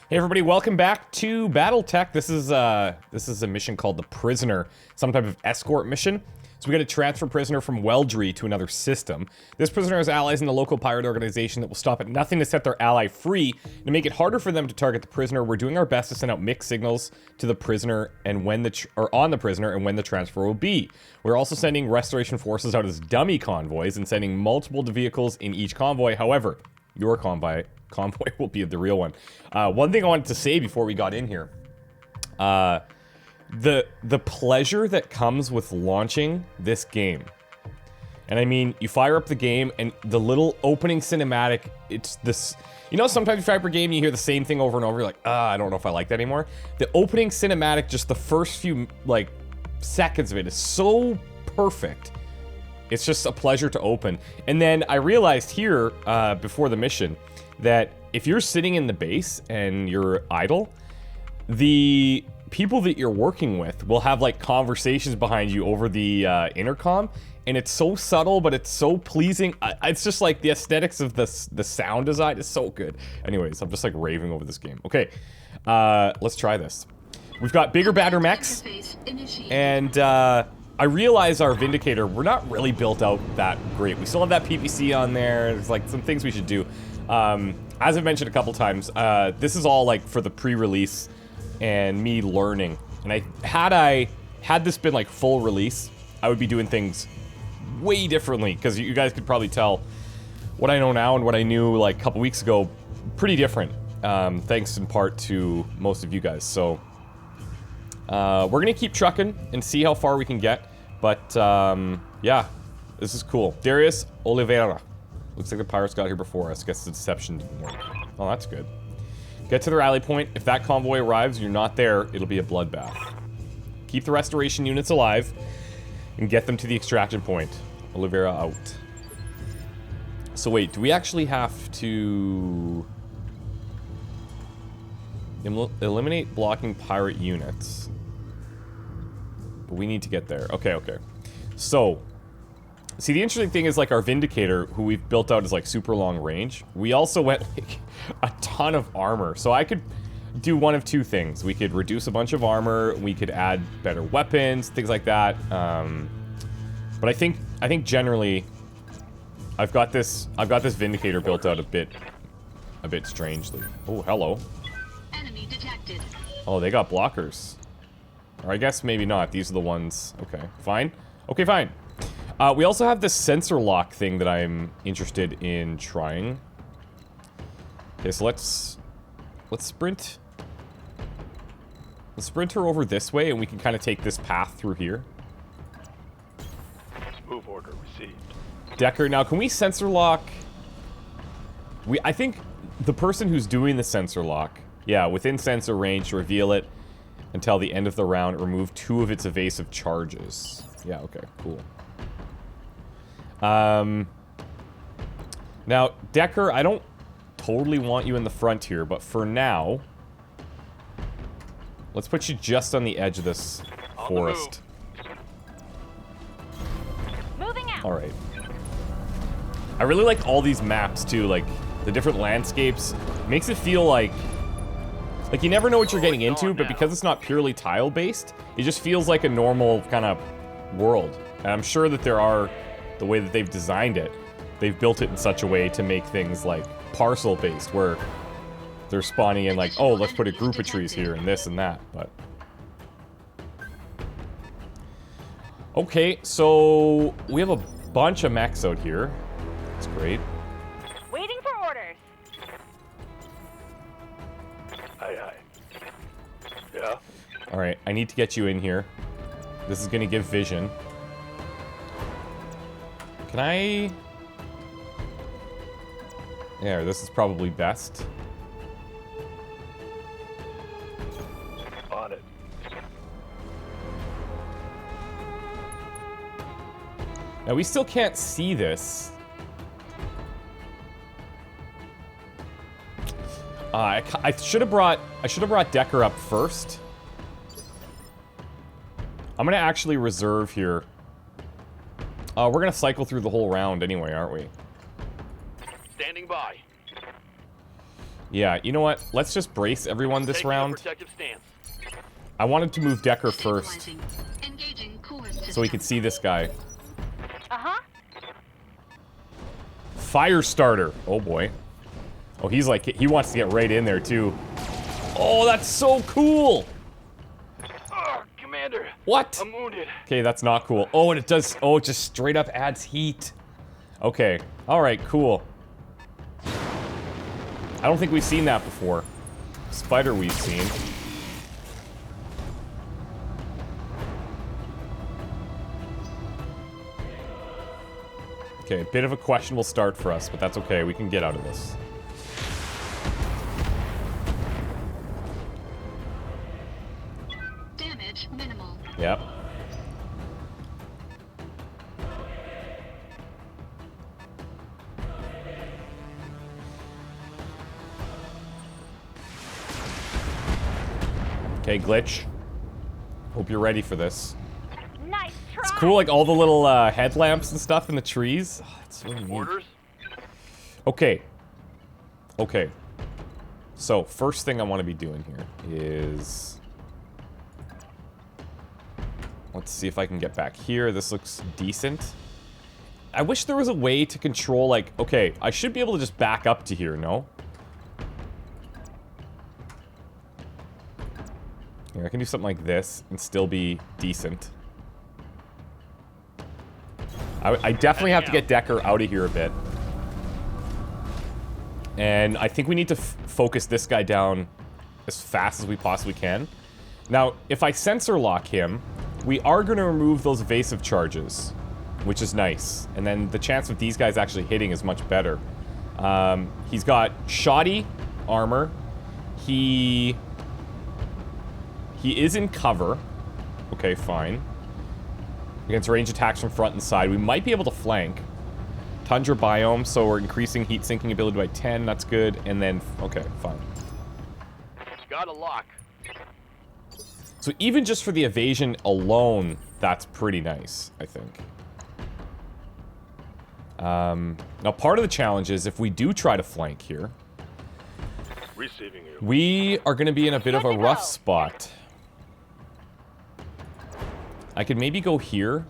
Hey everybody, welcome back to BattleTech. This is a mission called the Prisoner, some type of escort mission. So we got to transfer prisoner from Weldry to another system. This prisoner has allies in the local pirate organization that will stop at nothing to set their ally free. To make it harder for them to target the prisoner, we're doing our best to send out mixed signals to the prisoner and when on the prisoner and when the transfer will be. We're also sending restoration forces out as dummy convoys and sending multiple vehicles in each convoy. However, your convoy will be the real one. One thing I wanted to say before we got in here. The pleasure that comes with launching this game. And I mean, you fire up the game and the little opening cinematic, it's this... You know, sometimes you fire up a game and you hear the same thing over and over, you're like, I don't know if I like that anymore. The opening cinematic, just the first few, like, seconds of it is so perfect. It's just a pleasure to open. And then I realized here, before the mission, that if you're sitting in the base and you're idle, the people that you're working with will have like conversations behind you over the intercom, and it's so subtle, but it's so pleasing. It's just like the aesthetics of the sound design is so good. Anyways, I'm just like raving over this game. Okay, let's try this. We've got bigger, badder mechs, and I realize our Vindicator, we're not really built out that great. We still have that PVC on there. There's like some things we should do. As I've mentioned a couple times, this is all like for the pre-release and me learning. And had this been like full release, I would be doing things way differently, because you guys could probably tell what I know now and what I knew like a couple weeks ago, pretty different, thanks in part to most of you guys. So we're gonna keep trucking and see how far we can get, but yeah, this is cool. Darius Oliveira. Looks like the pirates got here before us. Guess the deception didn't work. Oh, that's good. Get to the rally point. If that convoy arrives and you're not there, it'll be a bloodbath. Keep the restoration units alive and get them to the extraction point. Oliveira out. So wait, do we actually have to eliminate blocking pirate units? But we need to get there. Okay, okay. So, see, the interesting thing is, like, our Vindicator, who we've built out as, like, super long range, we also went, like, a ton of armor. So I could do one of two things. We could reduce a bunch of armor, we could add better weapons, things like that. But I think generally, I've got this Vindicator built out a bit strangely. Oh, hello. Enemy detected. Oh, they got blockers. Or I guess maybe not. These are the ones. Okay, fine. Okay, fine. We also have this sensor lock thing that I'm interested in trying. Okay, so let's sprint. Let's sprint her over this way, and we can kind of take this path through here. Move order received. Decker, now can we sensor lock? I think the person who's doing the sensor lock, yeah, within sensor range, to reveal it until the end of the round, remove 2 of its evasive charges. Yeah, okay, cool. Now, Decker, I don't totally want you in the front here, but for now, let's put you just on the edge of this forest. Moving out. All right. I really like all these maps too, like the different landscapes. Makes it feel like you never know what you're getting into, but because it's not purely tile based, it just feels like a normal kind of world. And I'm sure that there are, the way that they've designed it, they've built it in such a way to make things like parcel based, where they're spawning in like, oh, let's put a group of trees here and this and that, but. Okay, so we have a bunch of mechs out here. That's great. Waiting for orders. Aye, aye. Yeah? Alright, I need to get you in here. This is gonna give vision. Can I... There, this is probably best. On it. Now, we still can't see this. I should have brought Decker up first. I'm gonna actually reserve here. We're gonna cycle through the whole round anyway, aren't we? Standing by. Yeah, you know what? Let's just brace everyone this Taking a round. protective stance. I wanted to move Decker first, Stabilizing. Engaging coolant system. so we could see this guy. Uh-huh. Fire starter. Oh boy. Oh, he's like, he wants to get right in there too. Oh, that's so cool. Oh, Commander. What? I'm wounded. Okay, that's not cool. Oh, and it does, oh, it just straight up adds heat. Okay, all right, cool. I don't think we've seen that before. Spider we've seen. Okay, a bit of a questionable start for us, but that's okay. We can get out of this. Damage minimal. Yep. Okay, glitch. Hope you're ready for this. Nice try. It's cool, like all the little headlamps and stuff in the trees. Oh, it's so neat. Orders? Okay. Okay. So, first thing I want to be doing here is... Let's see if I can get back here. This looks decent. I wish there was a way to control, like... Okay, I should be able to just back up to here, no? Yeah, I can do something like this and still be decent. I definitely have to get Decker out of here a bit. And I think we need to focus this guy down as fast as we possibly can. Now, if I sensor lock him, we are going to remove those evasive charges, which is nice. And then the chance of these guys actually hitting is much better. He's got shoddy armor. He is in cover. Okay, fine. Against range attacks from front and side. We might be able to flank. Tundra biome, so we're increasing heat sinking ability by 10. That's good. And then, okay, fine. Got a lock. So even just for the evasion alone, that's pretty nice, I think. Now, part of the challenge is if we do try to flank here, Receiving you. we are going to be in a bit of a Good to rough go. spot. I could maybe go here.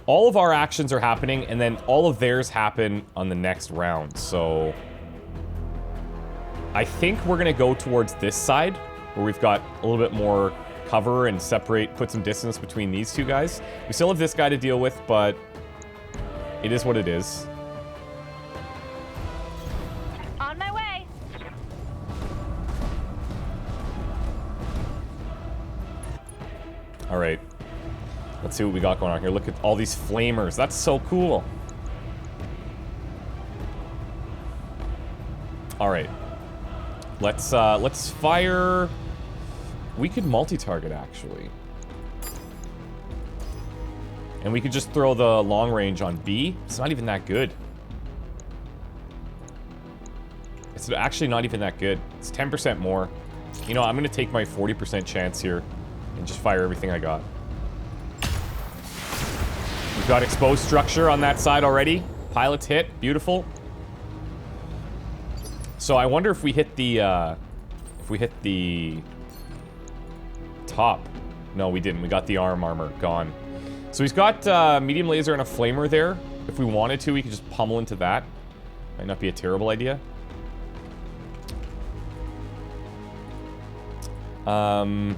All of our actions are happening, and then all of theirs happen on the next round, so... I think we're gonna go towards this side, where we've got a little bit more cover and separate, put some distance between these two guys. We still have this guy to deal with, but... it is what it is. On my way. Alright. Let's see what we got going on here. Look at all these flamers. That's so cool. Alright. Let's fire... We could multi-target, actually. And we could just throw the long range on B. It's not even that good. It's actually not even that good. It's 10% more. You know, I'm going to take my 40% chance here and just fire everything I got. We've got exposed structure on that side already. Pilots hit. Beautiful. So I wonder if we hit the, top. No, we didn't. We got the armor gone. So he's got medium laser and a flamer there. If we wanted to, we could just pummel into that. Might not be a terrible idea. I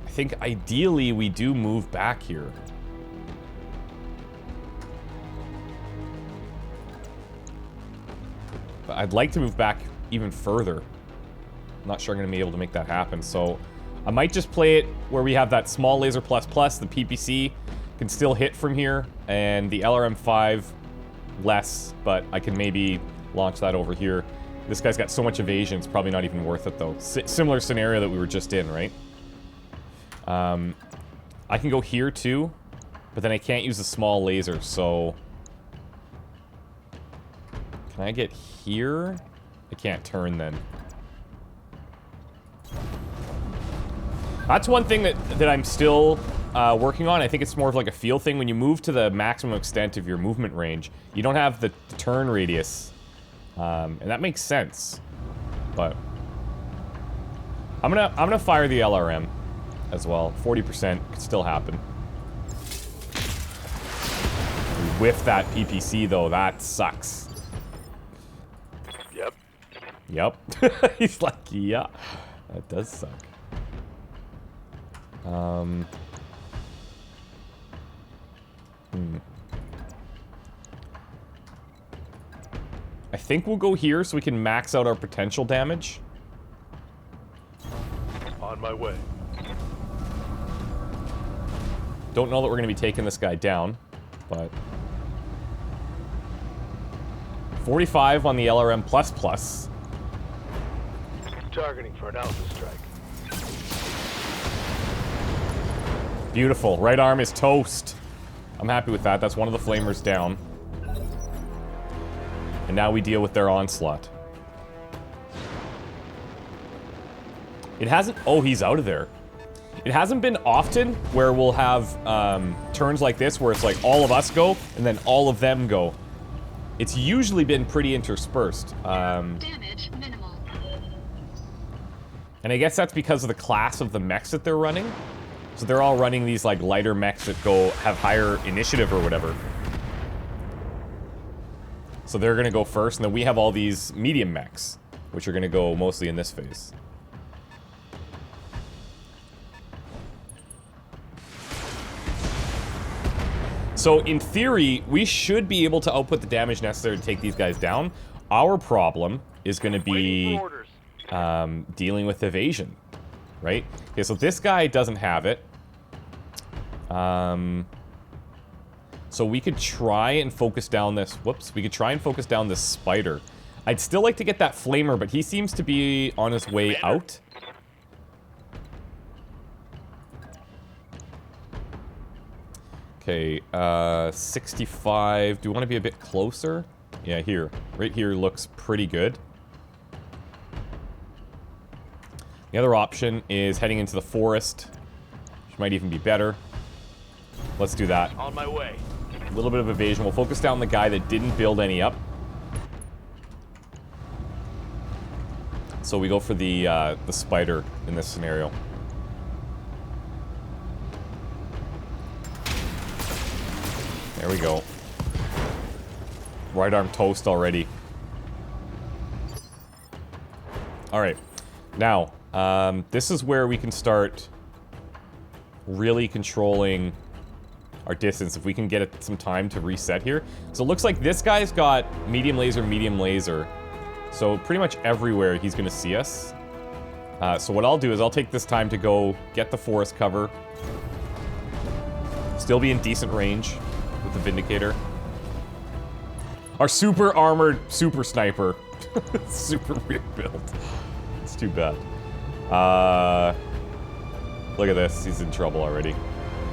think ideally we do move back here. But I'd like to move back even further. I'm not sure I'm going to be able to make that happen, so I might just play it where we have that small laser plus, the PPC can still hit from here, and the LRM-5 less, but I can maybe launch that over here. This guy's got so much evasion, it's probably not even worth it, though. Similar scenario that we were just in, right? I can go here, too, but then I can't use a small laser, so... Can I get here? I can't turn, then. That's one thing that I'm still working on. I think it's more of like a feel thing. When you move to the maximum extent of your movement range, you don't have the turn radius. And that makes sense. But I'm gonna fire the LRM as well. 40% could still happen. We whiff that PPC though, that sucks. Yep. Yep. He's like, yeah, that does suck. I think we'll go here so we can max out our potential damage. On my way. Don't know that we're going to be taking this guy down, but 45 on the LRM++. Targeting for an alpha strike. Beautiful. Right arm is toast. I'm happy with that. That's one of the flamers down. And now we deal with their onslaught. It hasn't... Oh, he's out of there. It hasn't been often where we'll have turns like this where it's like all of us go and then all of them go. It's usually been pretty interspersed. Damage minimal. And I guess that's because of the class of the mechs that they're running. So they're all running these like lighter mechs that have higher initiative or whatever. So they're gonna go first, and then we have all these medium mechs, which are gonna go mostly in this phase. So in theory, we should be able to output the damage necessary to take these guys down. Our problem is gonna be dealing with evasion, right? Okay, so this guy doesn't have it. So we could try and focus down this... Whoops. We could try and focus down this spider. I'd still like to get that flamer, but he seems to be on his way out. Okay, 65. Do we want to be a bit closer? Yeah, here. Right here looks pretty good. The other option is heading into the forest, which might even be better. Let's do that. On my way. A little bit of evasion. We'll focus down the guy that didn't build any up. So we go for the spider in this scenario. There we go. Right arm toast already. Alright. Now, this is where we can start really controlling our distance, if we can get some time to reset here. So it looks like this guy's got medium laser. So pretty much everywhere he's going to see us. So what I'll do is I'll take this time to go get the forest cover. Still be in decent range with the Vindicator. Our super armored super sniper. Super weird build. It's too bad. Look at this. He's in trouble already.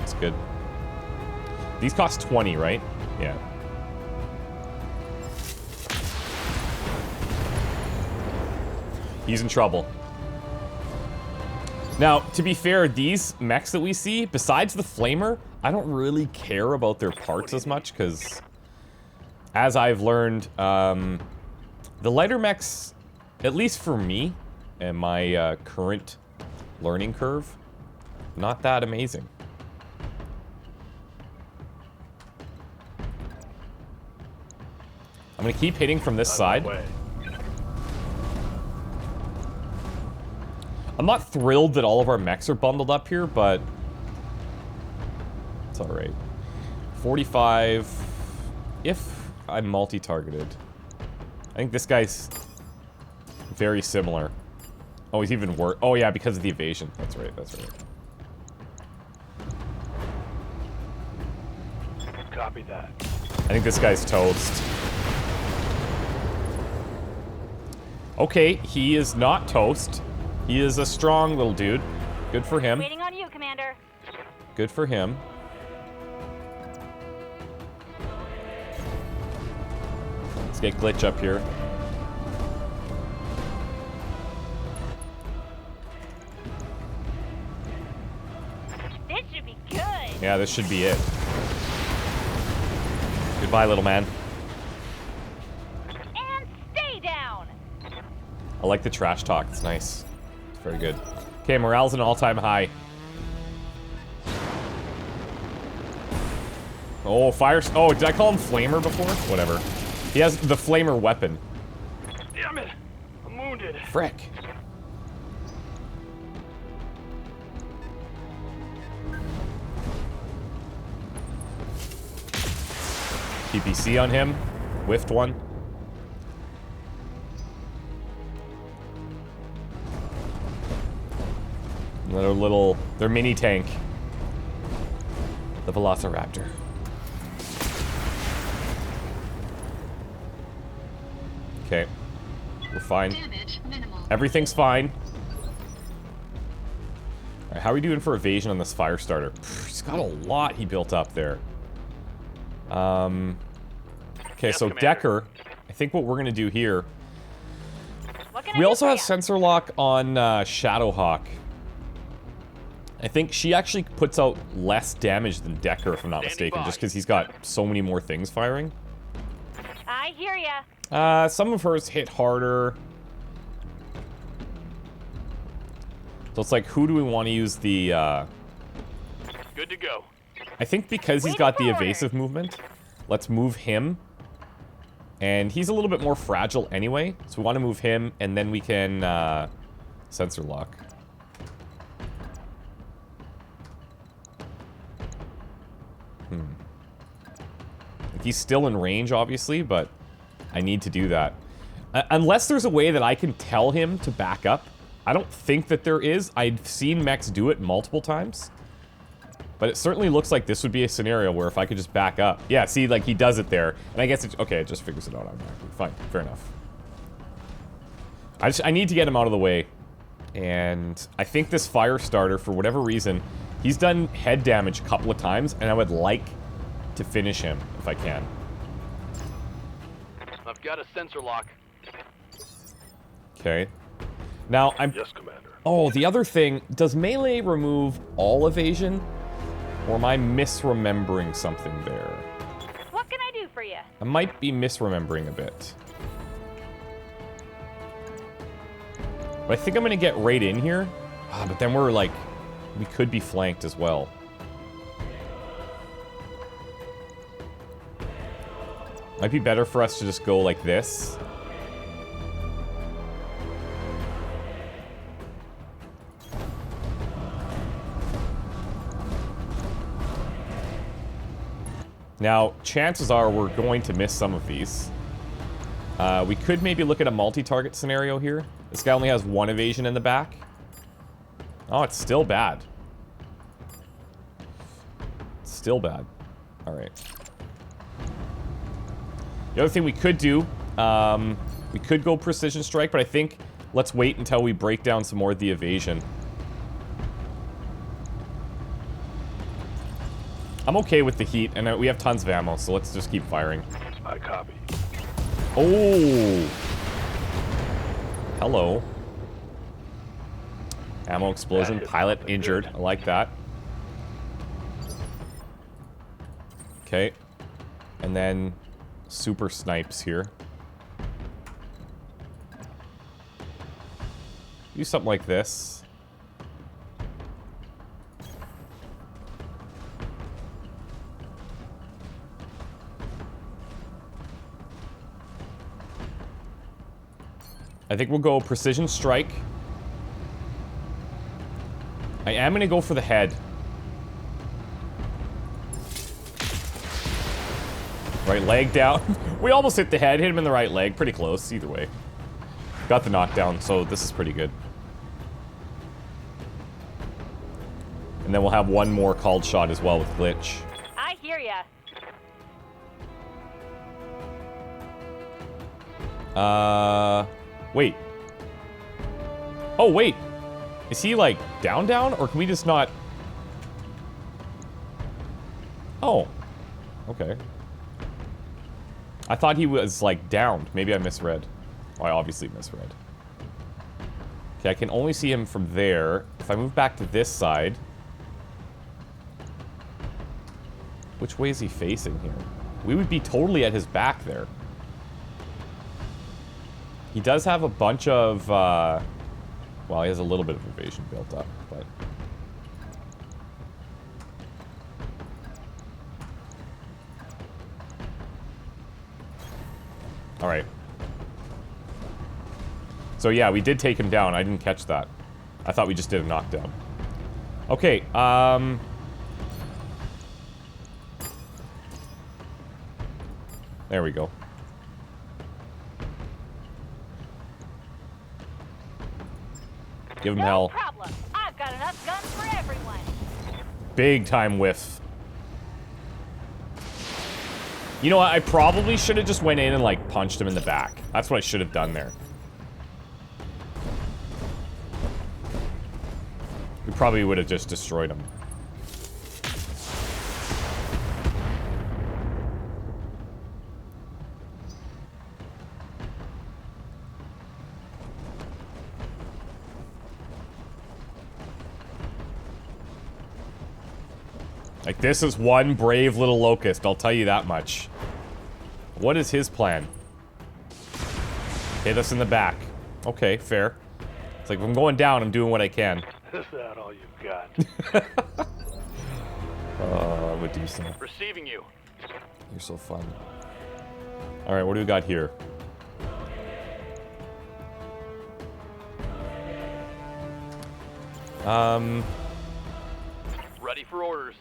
It's good. These cost 20, right? Yeah. He's in trouble. Now, to be fair, these mechs that we see, besides the flamer, I don't really care about their parts as much, because as I've learned, the lighter mechs, at least for me and my current learning curve, not that amazing. I'm gonna keep hitting from this side. I'm not thrilled that all of our mechs are bundled up here, but it's alright. 45. If I'm multi-targeted. I think this guy's very similar. Oh, he's even worse. Oh yeah, because of the evasion. That's right, that's right. Copy that. I think this guy's toast. Okay, he is not toast. He is a strong little dude. Good for him. Waiting on you, Commander. Good for him. Let's get Glitch up here. This should be good. Yeah, this should be it. Goodbye, little man. And stay down. I like the trash talk. It's nice. It's very good. Okay, morale's an all-time high. Oh, fire... Oh, did I call him Flamer before? Whatever. He has the Flamer weapon. Damn it! I'm wounded. Frick. PPC on him. Whiffed one. Another little... Their mini tank. The Velociraptor. Okay. We're fine. Damage minimal. Everything's fine. Alright, how are we doing for evasion on this fire starter? He's got a lot he built up there. Okay, Yes, so Commander. Decker, I think what we're gonna do here... What can I We do also for have ya? sensor lock on Shadowhawk. I think she actually puts out less damage than Decker, if I'm not Standing mistaken, by. just because he's got so many more things firing. I hear ya. Some of hers hit harder. So it's like, who do we want to use the, Good to go. I think because he's Waiting got the for orders. evasive movement, let's move him. And he's a little bit more fragile anyway, so we want to move him, and then we can, sensor lock. Like, he's still in range, obviously, but I need to do that. Unless there's a way that I can tell him to back up. I don't think that there is. I've seen Mechs do it multiple times. But it certainly looks like this would be a scenario where if I could just back up. Yeah, see, like, he does it there. And I guess it's... Okay, it just figures it out automatically. Fine, fair enough. I need to get him out of the way. And I think this fire starter, for whatever reason, he's done head damage a couple of times, and I would like to finish him if I can. I've got a sensor lock. Okay. Now, I'm... Yes, Commander. Oh, the other thing, does melee remove all evasion? Or am I misremembering something there? What can I do for ya? I might be misremembering a bit. But I think I'm gonna get right in here. Ah, but then we're like... We could be flanked as well. Might be better for us to just go like this. Now, chances are we're going to miss some of these. We could maybe look at a multi-target scenario here. This guy only has one evasion in the back. Oh, it's still bad. It's still bad. Alright. The other thing we could do, we could go precision strike, but I think let's wait until we break down some more of the evasion. I'm okay with the heat, and we have tons of ammo, so let's just keep firing. I copy. Oh! Hello. Ammo explosion, pilot injured. I like that. Okay. And then super snipes here. Do something like this. I think we'll go precision strike. I am going to go for the head. Right leg down. We almost hit the head. Hit him in the right leg. Pretty close. Either way. Got the knockdown, so this is pretty good. And then we'll have one more called shot as well with glitch. I hear ya. Wait. Oh, wait. Is he, like, down? Or can we just not... Oh. Okay. I thought he was, like, downed. Maybe I misread. Oh, I obviously misread. Okay, I can only see him from there. If I move back to this side... Which way is he facing here? We would be totally at his back there. He does have a bunch of, well, he has a little bit of evasion built up, but... Alright. So yeah, we did take him down. I didn't catch that. I thought we just did a knockdown. Okay, there we go. Give him hell. No problem. I've got enough guns for everyone. Big time whiff. You know what? I probably should have just went in and, like, punched him in the back. That's what I should have done there. We probably would have just destroyed him. Like, this is one brave little locust, I'll tell you that much. What is his plan? Hit us in the back. Okay, fair. It's like, if I'm going down, I'm doing what I can. Is that all you've got? Medusa. Receiving you. You're so fun. Alright, what do we got here? Ready for orders.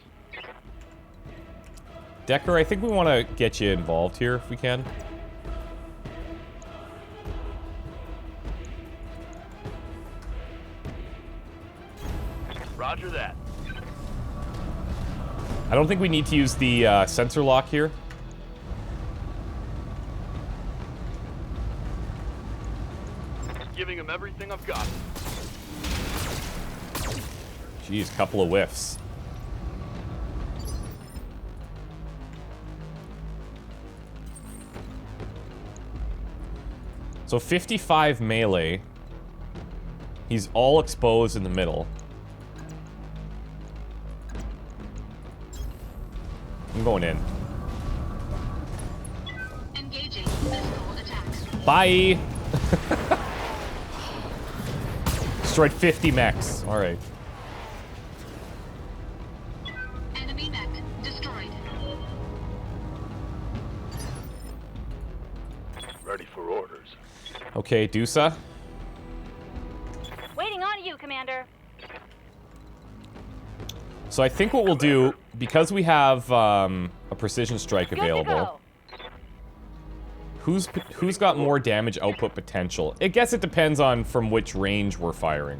Decker, I think we want to get you involved here if we can. Roger that. I don't think we need to use the sensor lock here. Giving him everything I've got. Jeez, couple of whiffs. So 55 melee. He's all exposed in the middle. I'm going in. Engaging escort attacks. Bye! Destroyed 50 mechs. Alright. Enemy mech destroyed. Ready for orders. Okay, Dusa. Waiting on you, Commander. So I think what we'll do, because we have a precision strike Good available, to who's got more damage output potential? I guess it depends on from which range we're firing.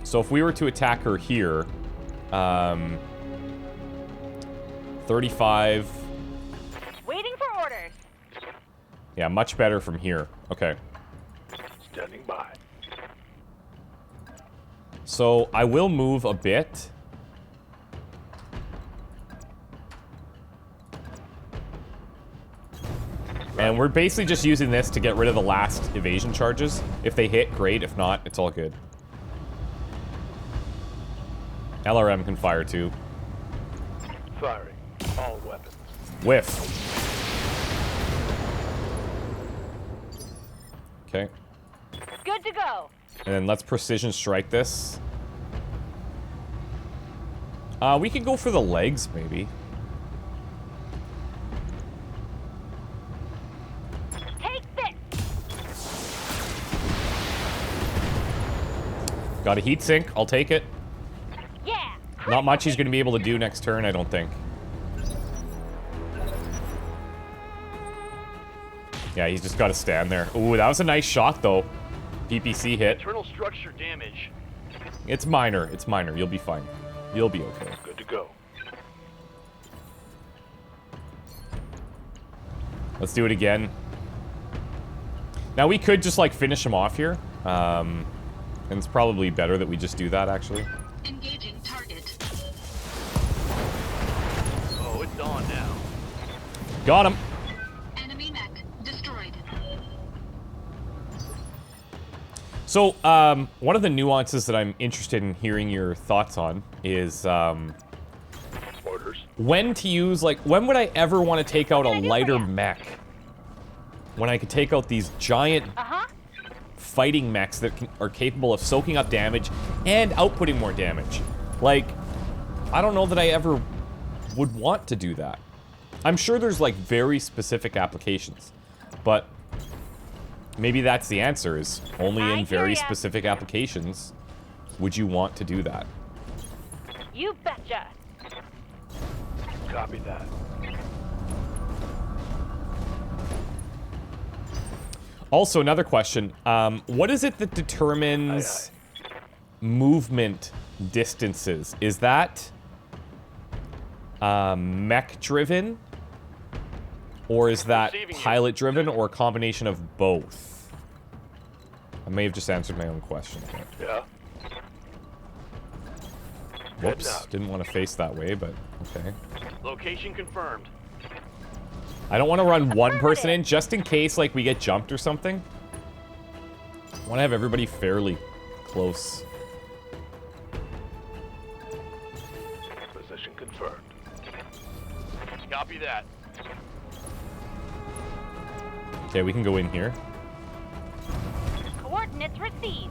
So if we were to attack her here, 35. go. Waiting for orders. Yeah, much better from here. Okay. Standing by. So I will move a bit. And we're basically just using this to get rid of the last evasion charges. If they hit, great. If not, it's all good. LRM can fire too. Firing. All weapons. Whiff. Okay. Good to go. And then let's precision strike this. We could go for the legs, maybe. Take this. Got a heat sink. I'll take it. Yeah. Not much he's going to be able to do next turn, I don't think. Yeah, he's just got to stand there. Ooh, that was a nice shot, though. PPC hit. Internal structure damage. It's minor. It's minor. You'll be fine. You'll be okay. Good to go. Let's do it again. Now, we could just, like, finish him off here. And it's probably better that we just do that, actually. Engaging target. Oh, it's on now. Got him. Enemy mech destroyed. So, one of the nuances that I'm interested in hearing your thoughts on is, Orders. when to use, like, when would I ever want to take out a What can I do for lighter ya? mech? When I could take out these giant Uh-huh. fighting mechs that are capable of soaking up damage and outputting more damage. Like, I don't know that I ever would want to do that. I'm sure there's, like, very specific applications, but maybe that's the answer, is only I in hear very ya. specific applications would you want to do that. You betcha. Copy that. Also, another question. What is it that determines movement distances? Is that mech-driven? Or is that Receiving you. pilot-driven, or a combination of both? I may have just answered my own question. Yeah. Whoops, out. didn't want to face that way, but okay. Location confirmed. I don't want to run one person in, just in case, like, we get jumped or something. I want to have everybody fairly close. Position confirmed. Copy that. Okay, we can go in here. Coordinates received.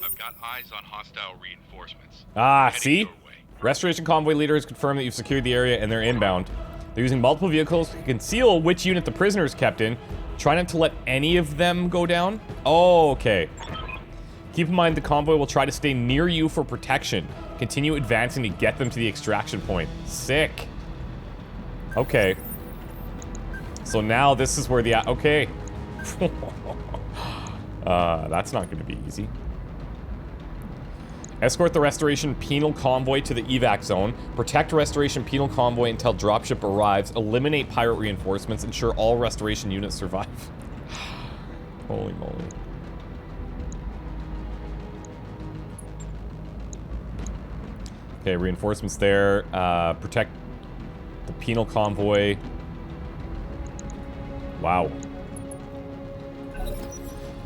I've got eyes on hostile reinforcements. Ah, Heading see? your way. Restoration Convoy leader has confirmed that you've secured the area and they're inbound. They're using multiple vehicles to conceal which unit the prisoner is kept in. Try not to let any of them go down. Oh, okay. Keep in mind the convoy will try to stay near you for protection. Continue advancing to get them to the extraction point. Sick. Okay. So now this is where the... Okay. That's not going to be easy. Escort the Restoration Penal Convoy to the evac zone. Protect Restoration Penal Convoy until dropship arrives. Eliminate pirate reinforcements. Ensure all Restoration units survive. Holy moly. Okay, reinforcements there. Protect the Penal Convoy. Wow.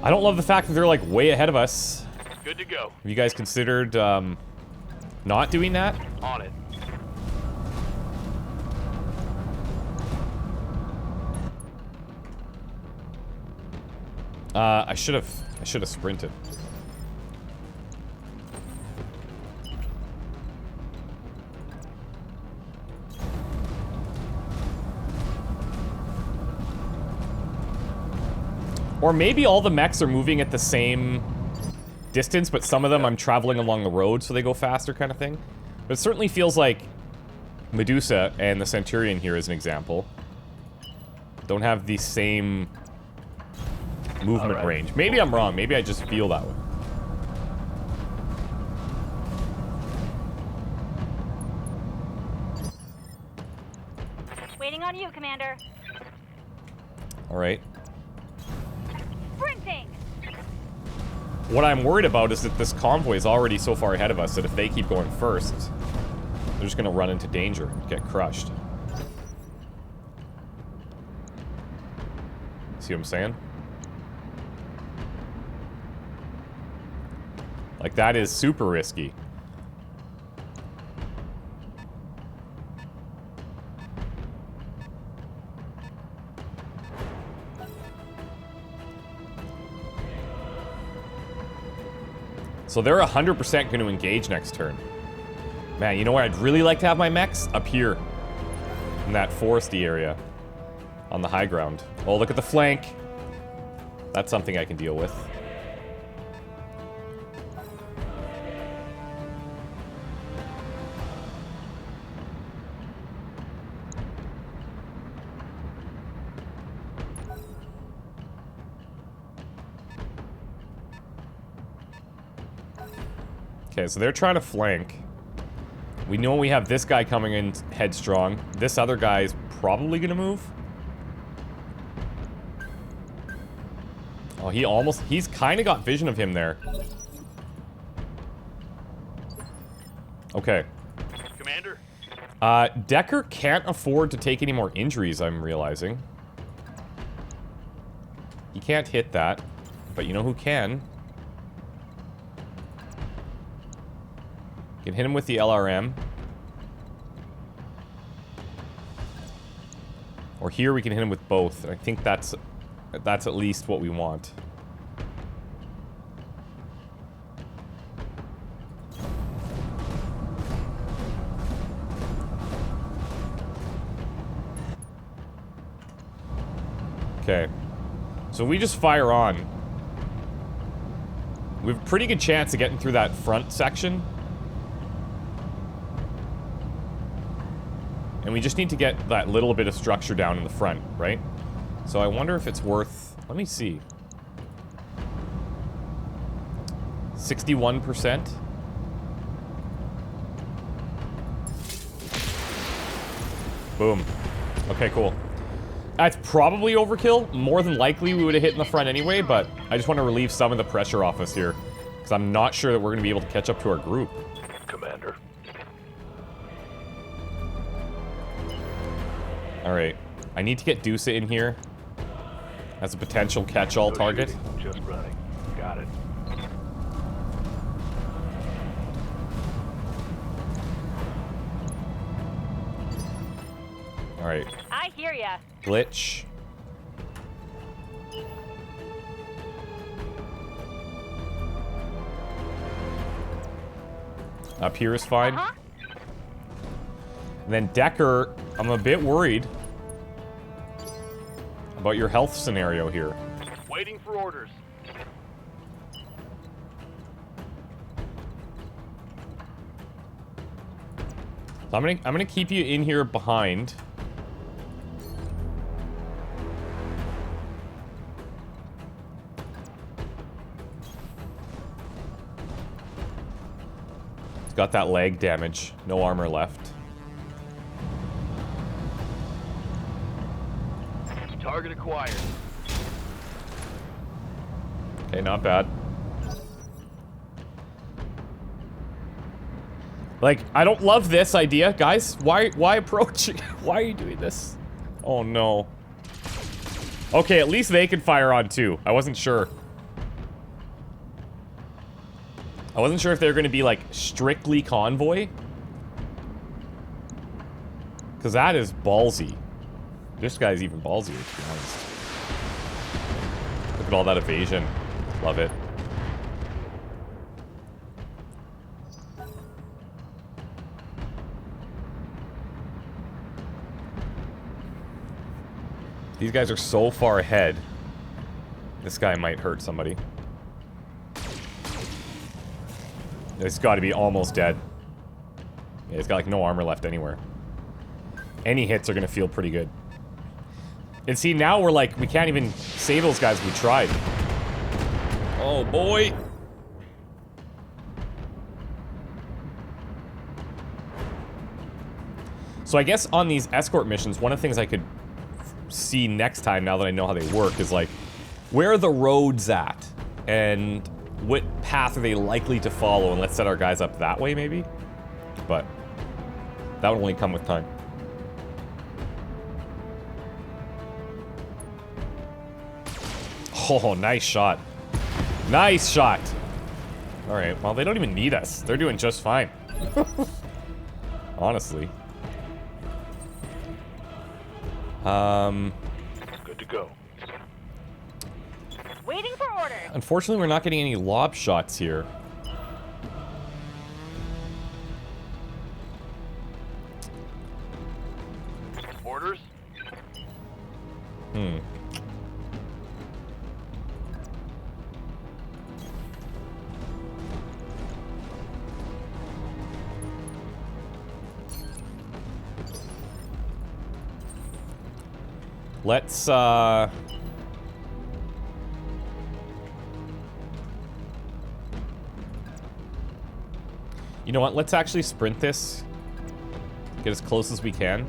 I don't love the fact that they're, like, way ahead of us. Good to go. Have you guys considered, not doing that? On it. I should have sprinted. Or maybe all the mechs are moving at the same distance, but some of them I'm traveling along the road so they go faster kind of thing. But it certainly feels like Medusa and the Centurion here as an example don't have the same movement range. Maybe I'm wrong. Maybe I just feel that way. Waiting on you, Commander. All right. Sprinting. What I'm worried about is that this convoy is already so far ahead of us that if they keep going first, they're just going to run into danger and get crushed. See what I'm saying? Like, that is super risky. So they're 100% going to engage next turn. Man, you know where I'd really like to have my mechs? Up here. In that foresty area. On the high ground. Oh, look at the flank. That's something I can deal with. Okay, so they're trying to flank. We know we have this guy coming in headstrong. This other guy is probably gonna move. Oh, he's kind of got vision of him there. Okay. Commander? Decker can't afford to take any more injuries, I'm realizing. He can't hit that, but you know who can? can hit him with the LRM. Or here we can hit him with both. And I think that's at least what we want. Okay. So we just fire on. We have a pretty good chance of getting through that front section. And we just need to get that little bit of structure down in the front, right? So I wonder if it's worth... Let me see. 61%. Boom. Okay, cool. That's probably overkill. More than likely we would have hit in the front anyway, but I just want to relieve some of the pressure off us here. Because I'm not sure that we're going to be able to catch up to our group. Commander. Alright. I need to get Dusa in here as a potential catch-all target. Shooting, just running. Got it. Alright. I hear ya. Glitch. Up here is fine. Uh-huh. And then Decker, I'm a bit worried about your health scenario here. Waiting for orders. So I'm gonna keep you in here behind. It's got that leg damage. No armor left. Target acquired. Okay, not bad. Like, I don't love this idea, guys. Why approach? Why are you doing this? Oh, no. Okay, at least they can fire on, too. I wasn't sure. I wasn't sure if they were going to be, like, strictly convoy. Because that is ballsy. This guy's even ballsier, to be honest. Look at all that evasion. Love it. These guys are so far ahead. This guy might hurt somebody. It's got to be almost dead. Yeah, he's got like no armor left anywhere. Any hits are going to feel pretty good. And see, now we're like, we can't even save those guys we tried. Oh, boy. So I guess on these escort missions, one of the things I could see next time, now that I know how they work, is like, where are the roads at? And what path are they likely to follow? And let's set our guys up that way, maybe? But that would only come with time. Oh, nice shot. Nice shot. Alright, well, they don't even need us. They're doing just fine. Honestly. Good to go. Waiting for orders. Unfortunately, we're not getting any lob shots here. Orders? Hmm. Let's, you know what? Let's actually sprint this. Get as close as we can.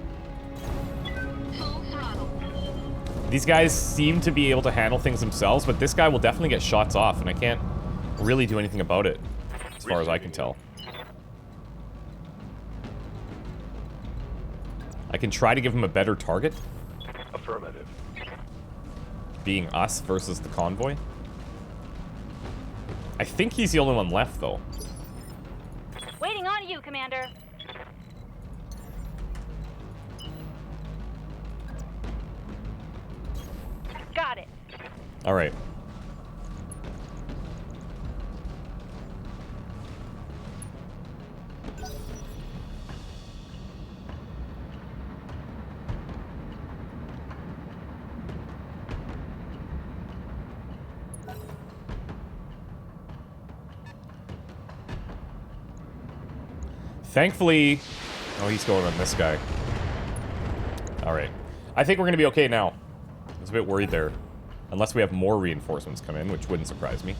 Full throttle. These guys seem to be able to handle things themselves, but this guy will definitely get shots off, and I can't really do anything about it, as far as I can tell. I can try to give him a better target. Affirmative. Being us versus the convoy. I think he's the only one left, though. Waiting on you, Commander. Got it. All right. Thankfully... Oh, he's going on this guy. Alright. I think we're going to be okay now. I was a bit worried there. Unless we have more reinforcements come in, which wouldn't surprise me.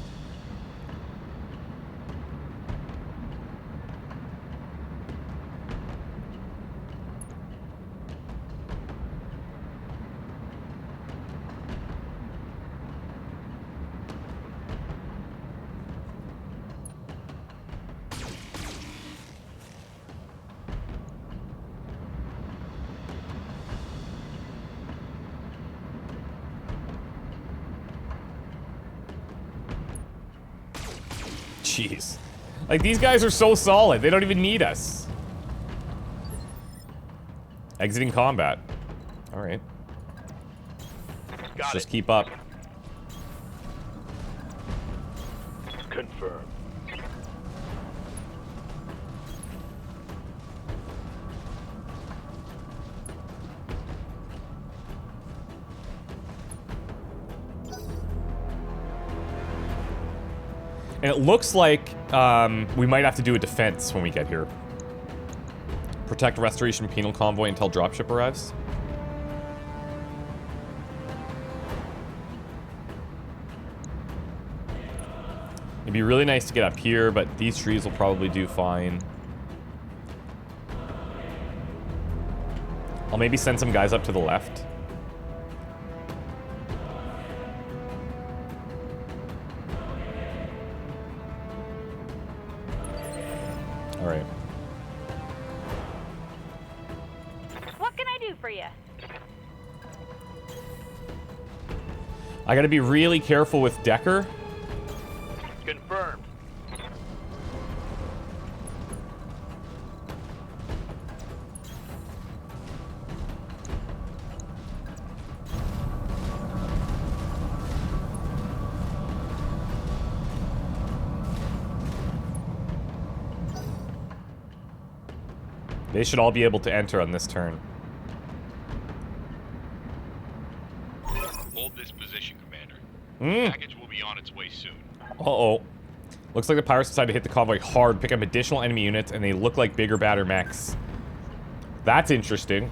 Jeez. Like, these guys are so solid. They don't even need us. Exiting combat. Alright. Let's just keep up. Confirmed. And it looks like we might have to do a defense when we get here. Protect Restoration Penal Convoy until dropship arrives. It'd be really nice to get up here, but these trees will probably do fine. I'll maybe send some guys up to the left. All right. What can I do for you? I gotta be really careful with Decker. Confirmed. They should all be able to enter on this turn. Hold this position, Commander. Package will be on its way soon. Uh-oh. Looks like the pirates decided to hit the convoy hard, pick up additional enemy units, and they look like bigger, badder mechs. That's interesting.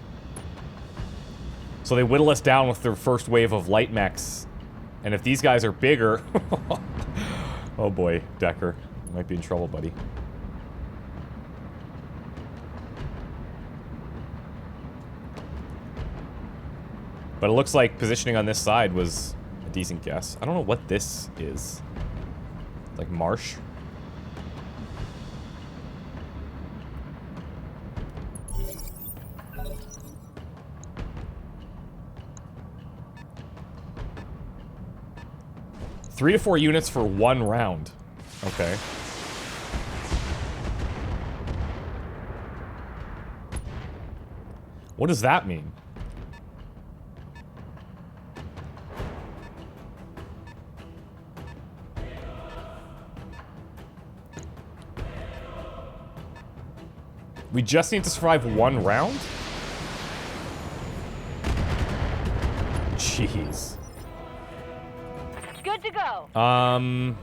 So they whittle us down with their first wave of light mechs. And if these guys are bigger... Oh boy, Decker. You might be in trouble, buddy. But it looks like positioning on this side was a decent guess. I don't know what this is. Like marsh? Three to 4 units for 1 round. Okay. What does that mean? We just need to survive 1 round? Jeez. Good to go.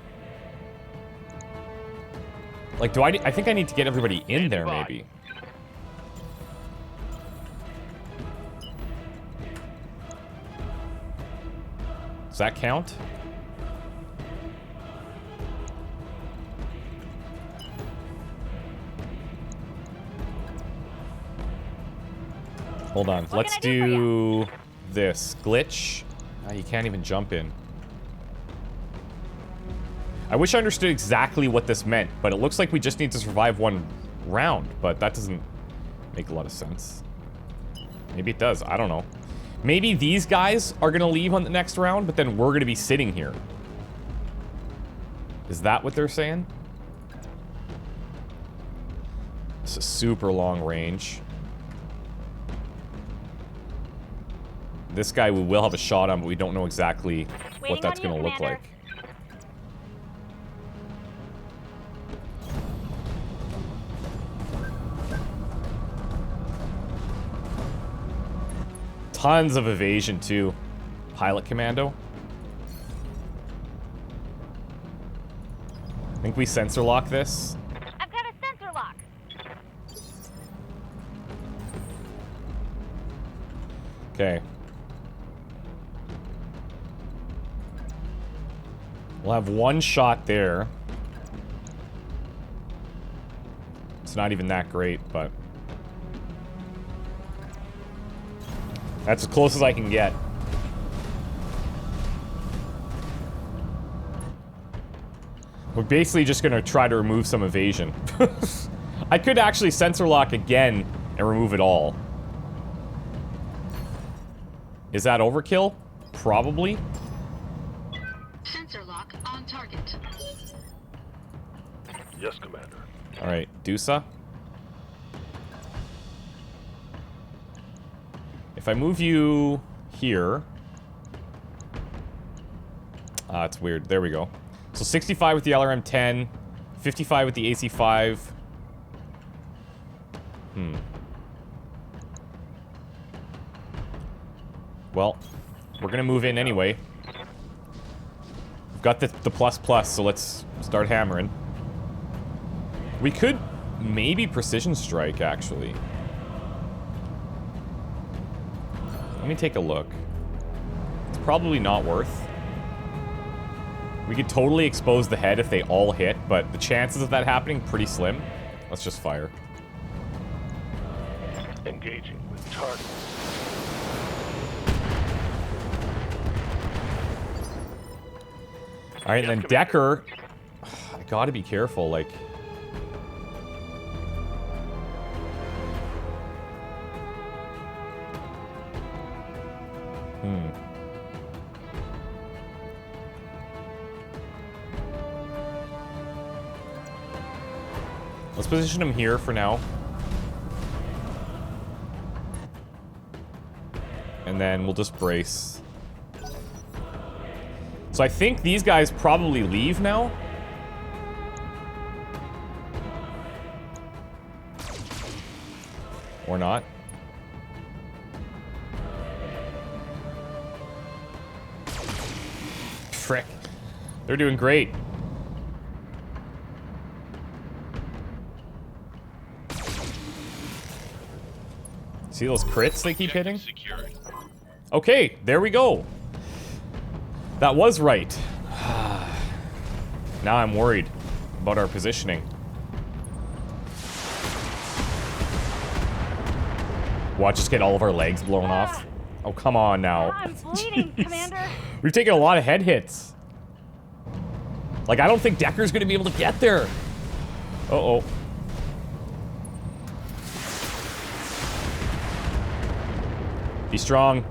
Like, do I think I need to get everybody in there, maybe. Does that count? Hold on. Let's do this. Glitch. You can't even jump in. I wish I understood exactly what this meant, but it looks like we just need to survive 1 round, but that doesn't make a lot of sense. Maybe it does. I don't know. Maybe these guys are going to leave on the next round, but then we're going to be sitting here. Is that what they're saying? It's a super long range. This guy we will have a shot on, but we don't know exactly what that's going to look like. Tons of evasion, too. Pilot commando. I think we sensor lock this. I've got a sensor lock. Okay. We'll have one shot there. It's not even that great, but... that's as close as I can get. We're basically just gonna try to remove some evasion. I could actually sensor lock again and remove it all. Is that overkill? Probably. Sensor lock on target. Yes, Commander. Alright, Dusa. If I move you here... it's weird. There we go. So 65 with the LRM-10, 55 with the AC-5. Well, we're gonna move in anyway. We've got the plus, so let's start hammering. We could maybe precision strike, actually. Let me take a look. It's probably not worth. We could totally expose the head if they all hit, but the chances of that happening, pretty slim. Let's just fire. Engaging with target. Alright, and then Decker... I gotta be careful, like... Let's position him here for now. And then we'll just brace. So I think these guys probably leave now. Or not. Frick. They're doing great. See those crits they keep hitting? Secured. Okay, there we go. That was right. Now I'm worried about our positioning. Watch us get all of our legs blown off. Oh, come on now. I'm bleeding, Commander. We've taken a lot of head hits. Like, I don't think Decker's gonna be able to get there. Uh-oh. Be strong.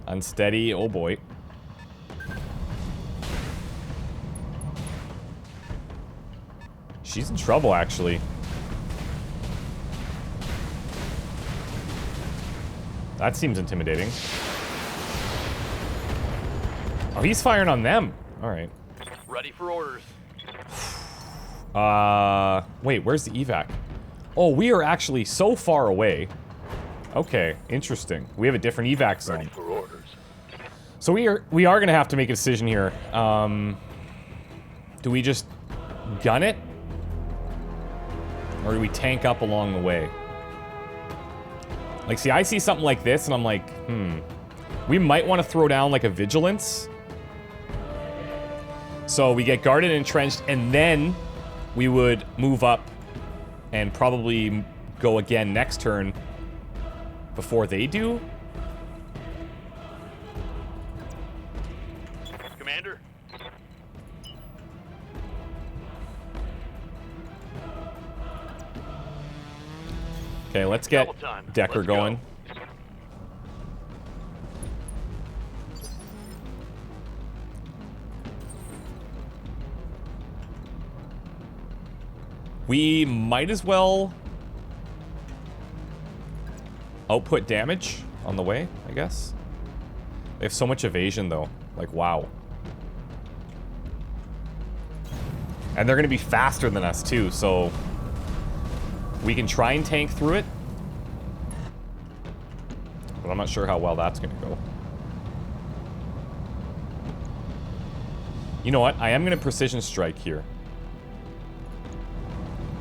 Unsteady. Oh boy. She's in trouble, actually. That seems intimidating. Oh, he's firing on them. Alright. Ready for orders. Wait, where's the evac? Oh, we are actually so far away. Okay, interesting. We have a different evac Ready zone. for orders. So we are gonna have to make a decision here. Do we just gun it? Or do we tank up along the way? Like, see, I see something like this and I'm like, we might want to throw down like a vigilance. So we get guarded and entrenched, and then we would move up and probably go again next turn before they do. Commander. Okay, let's get Double time. Decker Let's go. going. We might as well output damage on the way, I guess. They have so much evasion, though. Like, wow. And they're going to be faster than us, too, so we can try and tank through it. But I'm not sure how well that's going to go. You know what? I am going to precision strike here.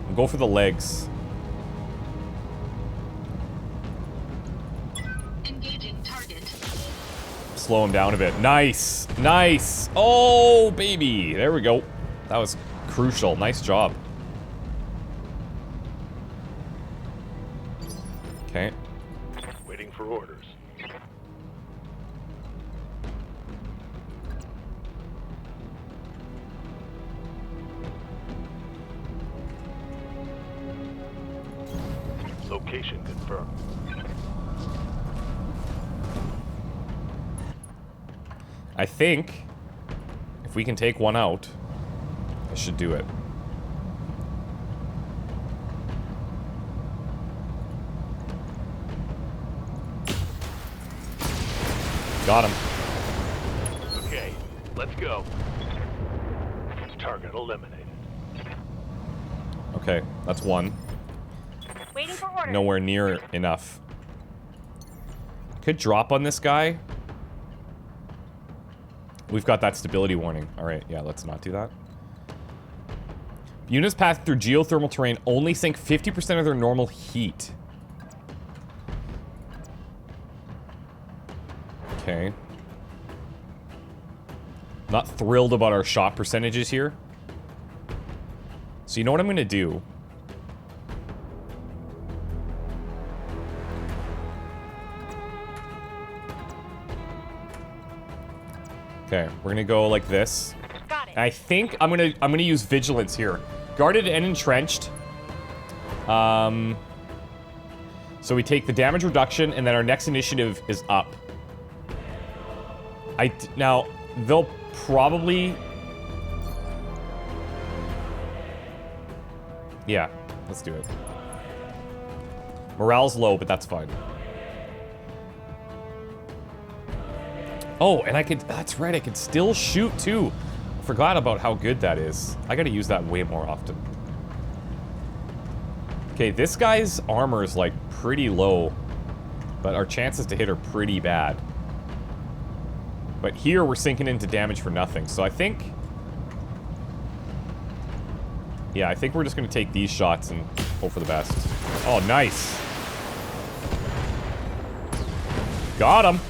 I'll go for the legs. Engaging target. Slow him down a bit. Nice! Nice! Oh, baby! There we go. That was crucial. Nice job. Okay. Waiting for orders. Location confirmed. I think if we can take one out, I should do it. Got him. Okay, let's go. Target eliminated. Okay, that's one. Waiting for orders. Nowhere near enough. Could drop on this guy. We've got that stability warning. Alright, yeah, let's not do that. Units passing through geothermal terrain only sink 50% of their normal heat. Okay. Not thrilled about our shot percentages here. So you know what I'm gonna do? Okay, we're gonna go like this. Got it. I think I'm gonna use vigilance here. Guarded and entrenched. So we take the damage reduction, and then our next initiative is up. Now they'll probably. Yeah, let's do it. Morale's low, but that's fine. Oh, and I could, that's right, I could still shoot too. Forgot about how good that is. I gotta use that way more often. Okay, this guy's armor is like pretty low, but our chances to hit are pretty bad. But here we're sinking into damage for nothing, so I think... Yeah, I think we're just gonna take these shots and hope for the best. Oh, nice. Got him.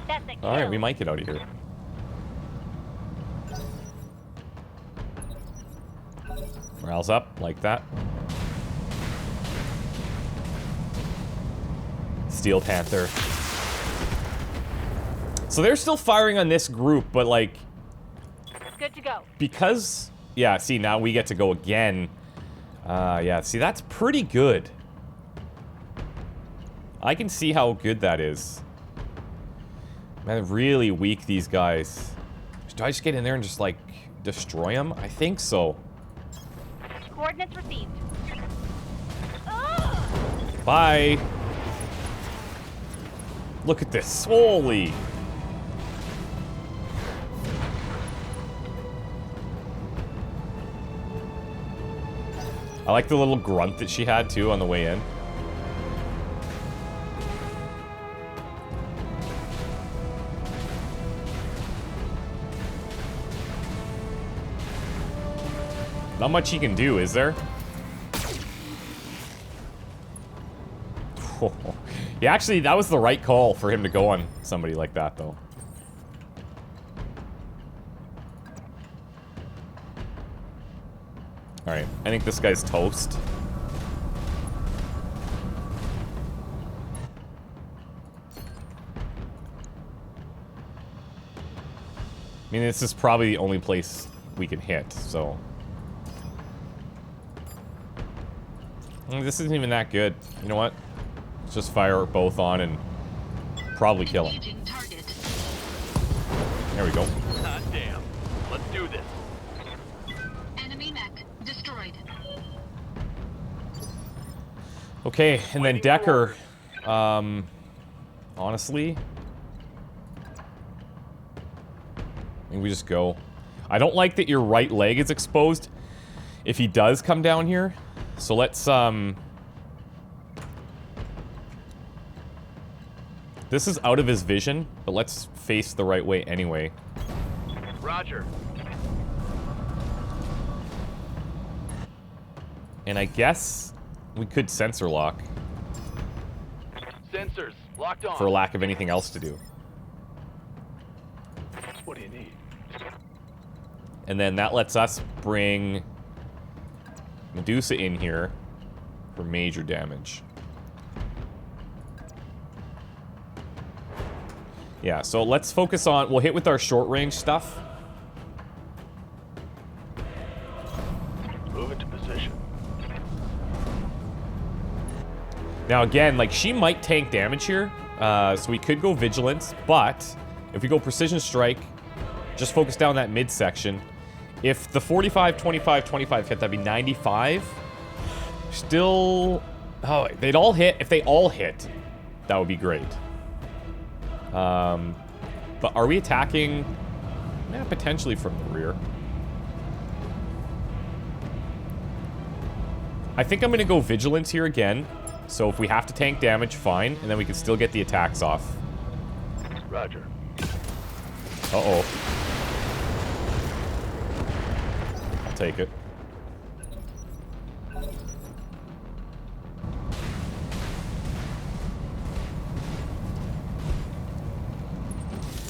That's a kill. Alright, we might get out of here. Morale's up, like that. Steel Panther. So they're still firing on this group, but like... Good to go. Because... Yeah, see, now we get to go again. Yeah, see, that's pretty good. I can see how good that is. Man, really weak, these guys. Do I just get in there and just, like, destroy them? I think so. Coordinates received. Bye. Look at this. Holy. I like the little grunt that she had, too, on the way in. Not much he can do, is there? Yeah, actually, that was the right call for him to go on somebody like that, though. Alright, I think this guy's toast. I mean, this is probably the only place we can hit, so... This isn't even that good. You know what? Let's just fire both on and probably kill him. There we go. Hot damn. Let's do this. Enemy mech destroyed. Okay, and then Decker, honestly, I think we just go. I don't like that your right leg is exposed if he does come down here. So let's, this is out of his vision, but let's face the right way anyway. Roger. And I guess we could sensor lock Sensors locked on. for lack of anything else to do. What do you need? And then that lets us bring Medusa in here for major damage. Yeah, so let's focus on, we'll hit with our short range stuff. Move into position. Now again, like, she might tank damage here, so we could go Vigilance, but if we go Precision Strike, just focus down that midsection. If the 45, 25, 25 hit, that'd be 95. Still, oh, they'd all hit. If they all hit, that would be great. But are we attacking? Yeah, potentially from the rear. I think I'm gonna go Vigilance here again. So if we have to tank damage, fine, and then we can still get the attacks off. Roger. Uh-oh. I'll take it.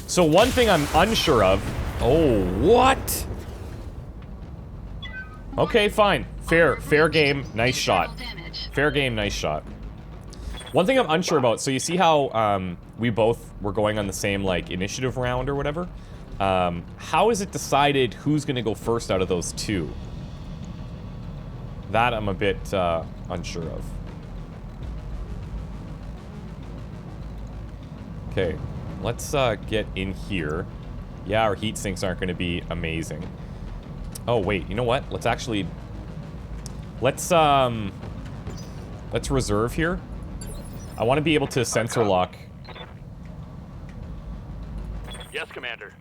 So one thing I'm unsure of... Oh, what? Okay, fine. Fair game, nice shot. Fair game, nice shot. One thing I'm unsure about, so you see how we both were going on the same, like, initiative round or whatever? How is it decided who's gonna go first out of those two? That I'm a bit unsure of. Okay, let's get in here. Yeah, our heat sinks aren't gonna be amazing. Oh, wait, you know what? Let's actually... Let's reserve here. I want to be able to sensor lock. Yes, Commander.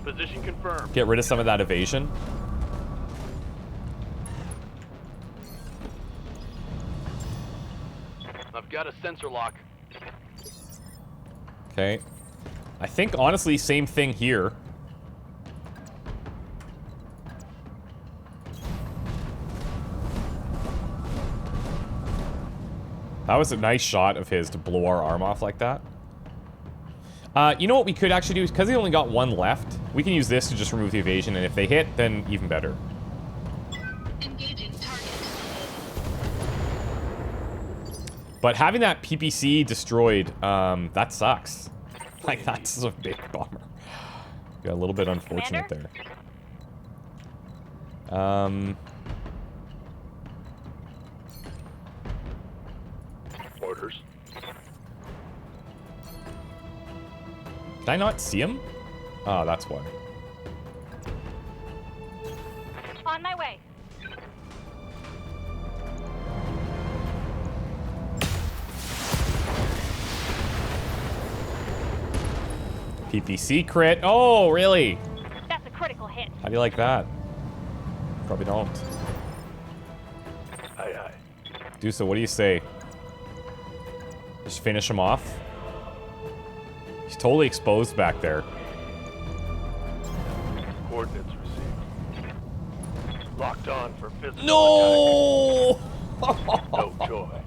Position confirmed. Get rid of some of that evasion. I've got a sensor lock. Okay. I think, honestly, same thing here. That was a nice shot of his to blow our arm off like that. You know what we could actually do? Because he only got one left, we can use this to just remove the evasion, and if they hit, then even better. Engaging target. But having that PPC destroyed, that sucks. Like, that's a big bummer. Got a little bit unfortunate Commander? there. Orders. Did I not see him? Oh, that's why. On my way. PPC crit. Oh, really? That's a critical hit. How do you like that? Probably don't. Aye, aye. Dusa, what do you say? Just finish him off? He's totally exposed back there. Coordinates received. Locked on for physical No! attack. No joy.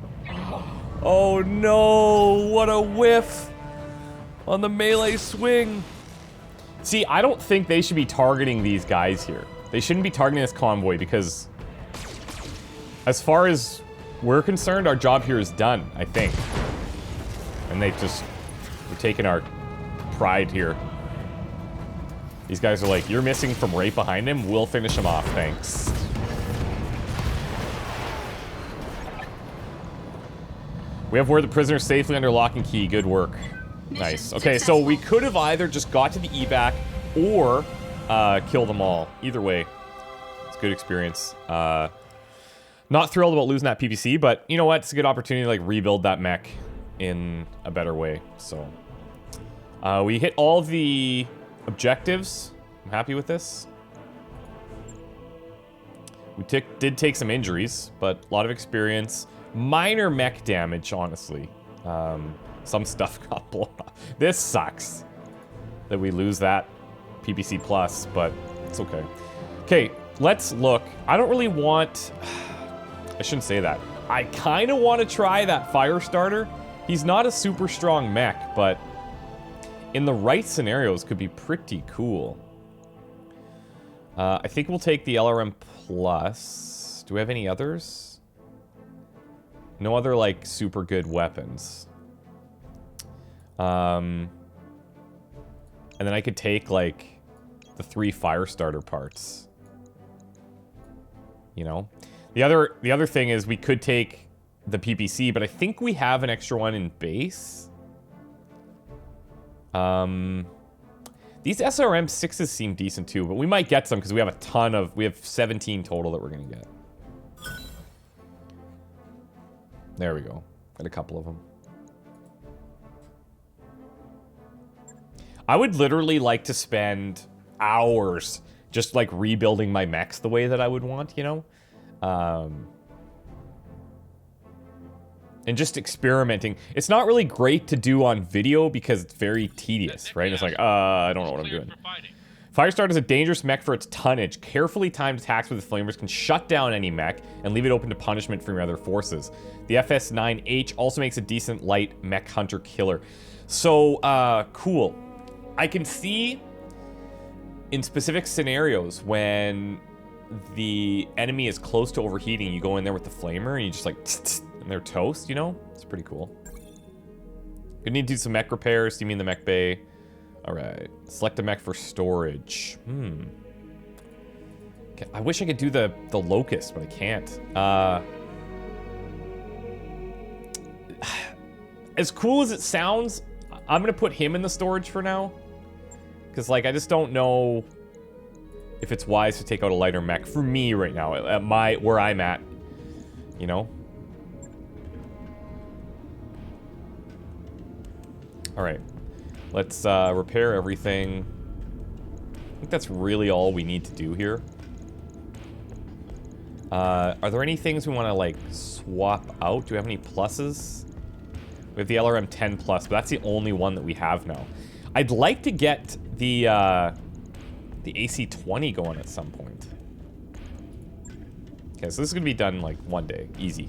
Oh no! What a whiff on the melee swing. See, I don't think they should be targeting these guys here. They shouldn't be targeting this convoy because, as far as we're concerned, our job here is done, I think. And they've just, we're taking our pride here. These guys are like, you're missing from right behind him, we'll finish him off, thanks. We have where the prisoner safely under lock and key, good work. Nice. Okay, so we could have either just got to the evac or kill them all. Either way, it's It's a good experience. Not thrilled about losing that PPC, but you know what? It's a good opportunity to like rebuild that mech in a better way. So we hit all of the objectives. I'm happy with this. We did take some injuries, but a lot of experience. Minor mech damage, honestly. Some stuff got blown up. This sucks that we lose that PPC plus, but it's okay. Okay, let's look. I don't really want... I shouldn't say that. I kind of want to try that fire starter. He's not a super strong mech, but in the right scenarios could be pretty cool. I think we'll take the LRM plus. Do we have any others? No other, like, super good weapons. And then I could take, like, the 3 fire starter parts. You know? The other thing is we could take the PPC, but I think we have an extra one in base. These SRM 6s seem decent too, but we might get some because we have a ton of... We have 17 total that we're going to get. There we go. Got a couple of them. I would literally like to spend hours just like rebuilding my mechs the way that I would want, you know? And just experimenting. It's not really great to do on video because it's very tedious, right? It's like, I don't know what I'm doing. Firestarter is a dangerous mech for its tonnage. Carefully timed attacks with the flamers can shut down any mech and leave it open to punishment from your other forces. The FS9H also makes a decent light mech hunter killer. So, cool. I can see in specific scenarios when the enemy is close to overheating, you go in there with the flamer and you just like, and they're toast, you know? It's pretty cool. Gonna need to do some mech repairs. See me in the mech bay. Alright. Select a mech for storage. Okay, I wish I could do the locust, but I can't. As cool as it sounds, I'm gonna put him in the storage for now. Because, like, I just don't know if it's wise to take out a lighter mech for me right now, at where I'm at, you know? Alright. Let's repair everything. I think that's really all we need to do here. Are there any things we want to, like, swap out? Do we have any pluses? We have the LRM 10 plus, but that's the only one that we have now. I'd like to get the AC-20 going at some point. Okay, so this is going to be done, like, one day. Easy.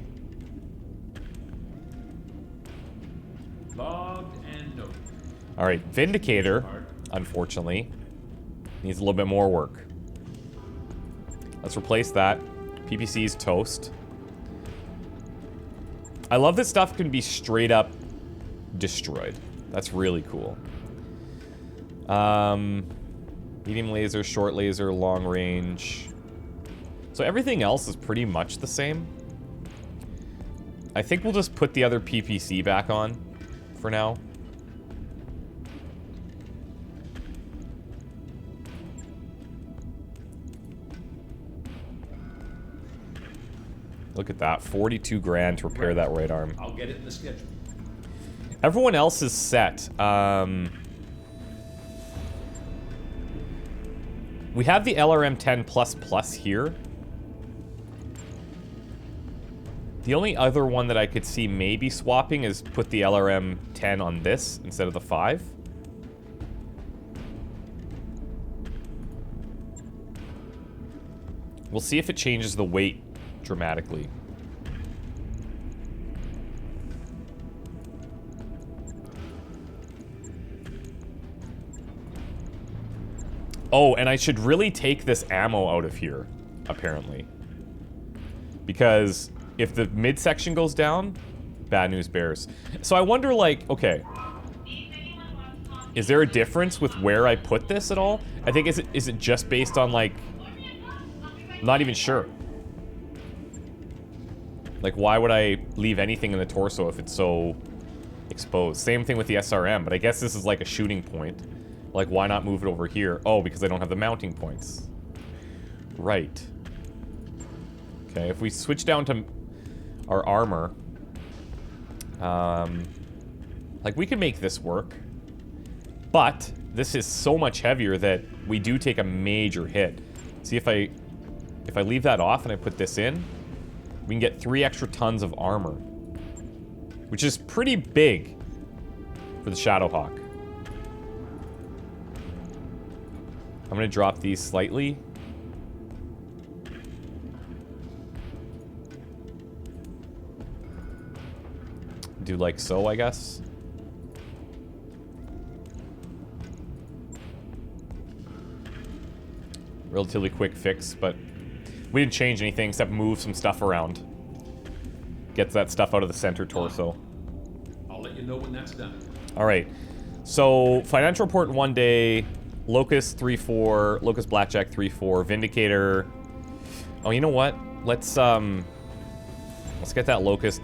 Logged and noted. Alright, Vindicator, unfortunately, needs a little bit more work. Let's replace that. PPC's toast. I love that stuff can be straight up destroyed. That's really cool. Medium laser, short laser, long range. So everything else is pretty much the same. I think we'll just put the other PPC back on for now. Look at that, 42 grand to repair that right arm. I'll get it in the schedule. Everyone else is set. We have the LRM 10 plus here. The only other one that I could see maybe swapping is put the LRM 10 on this instead of the 5. We'll see if it changes the weight dramatically. Oh, and I should really take this ammo out of here, apparently. Because if the midsection goes down, bad news bears. So I wonder, like, okay. Is there a difference with where I put this at all? I think, is it just based on, like... I'm not even sure. Like, why would I leave anything in the torso if it's so exposed? Same thing with the SRM, but I guess this is like a shooting point. Like, why not move it over here? Oh, because I don't have the mounting points. Right. Okay, if we switch down to our armor, like we can make this work, but this is so much heavier that we do take a major hit. See, if I leave that off and I put this in, we can get 3 extra tons of armor, which is pretty big for the Shadowhawk. I'm gonna drop these slightly. Do like so, I guess. Relatively quick fix, but we didn't change anything except move some stuff around. Gets that stuff out of the center torso. I'll let you know when that's done. Alright. So, financial report in 1 day. Locust 3-4. Locust Blackjack 3-4. Vindicator. Oh, you know what? Let's get that Locust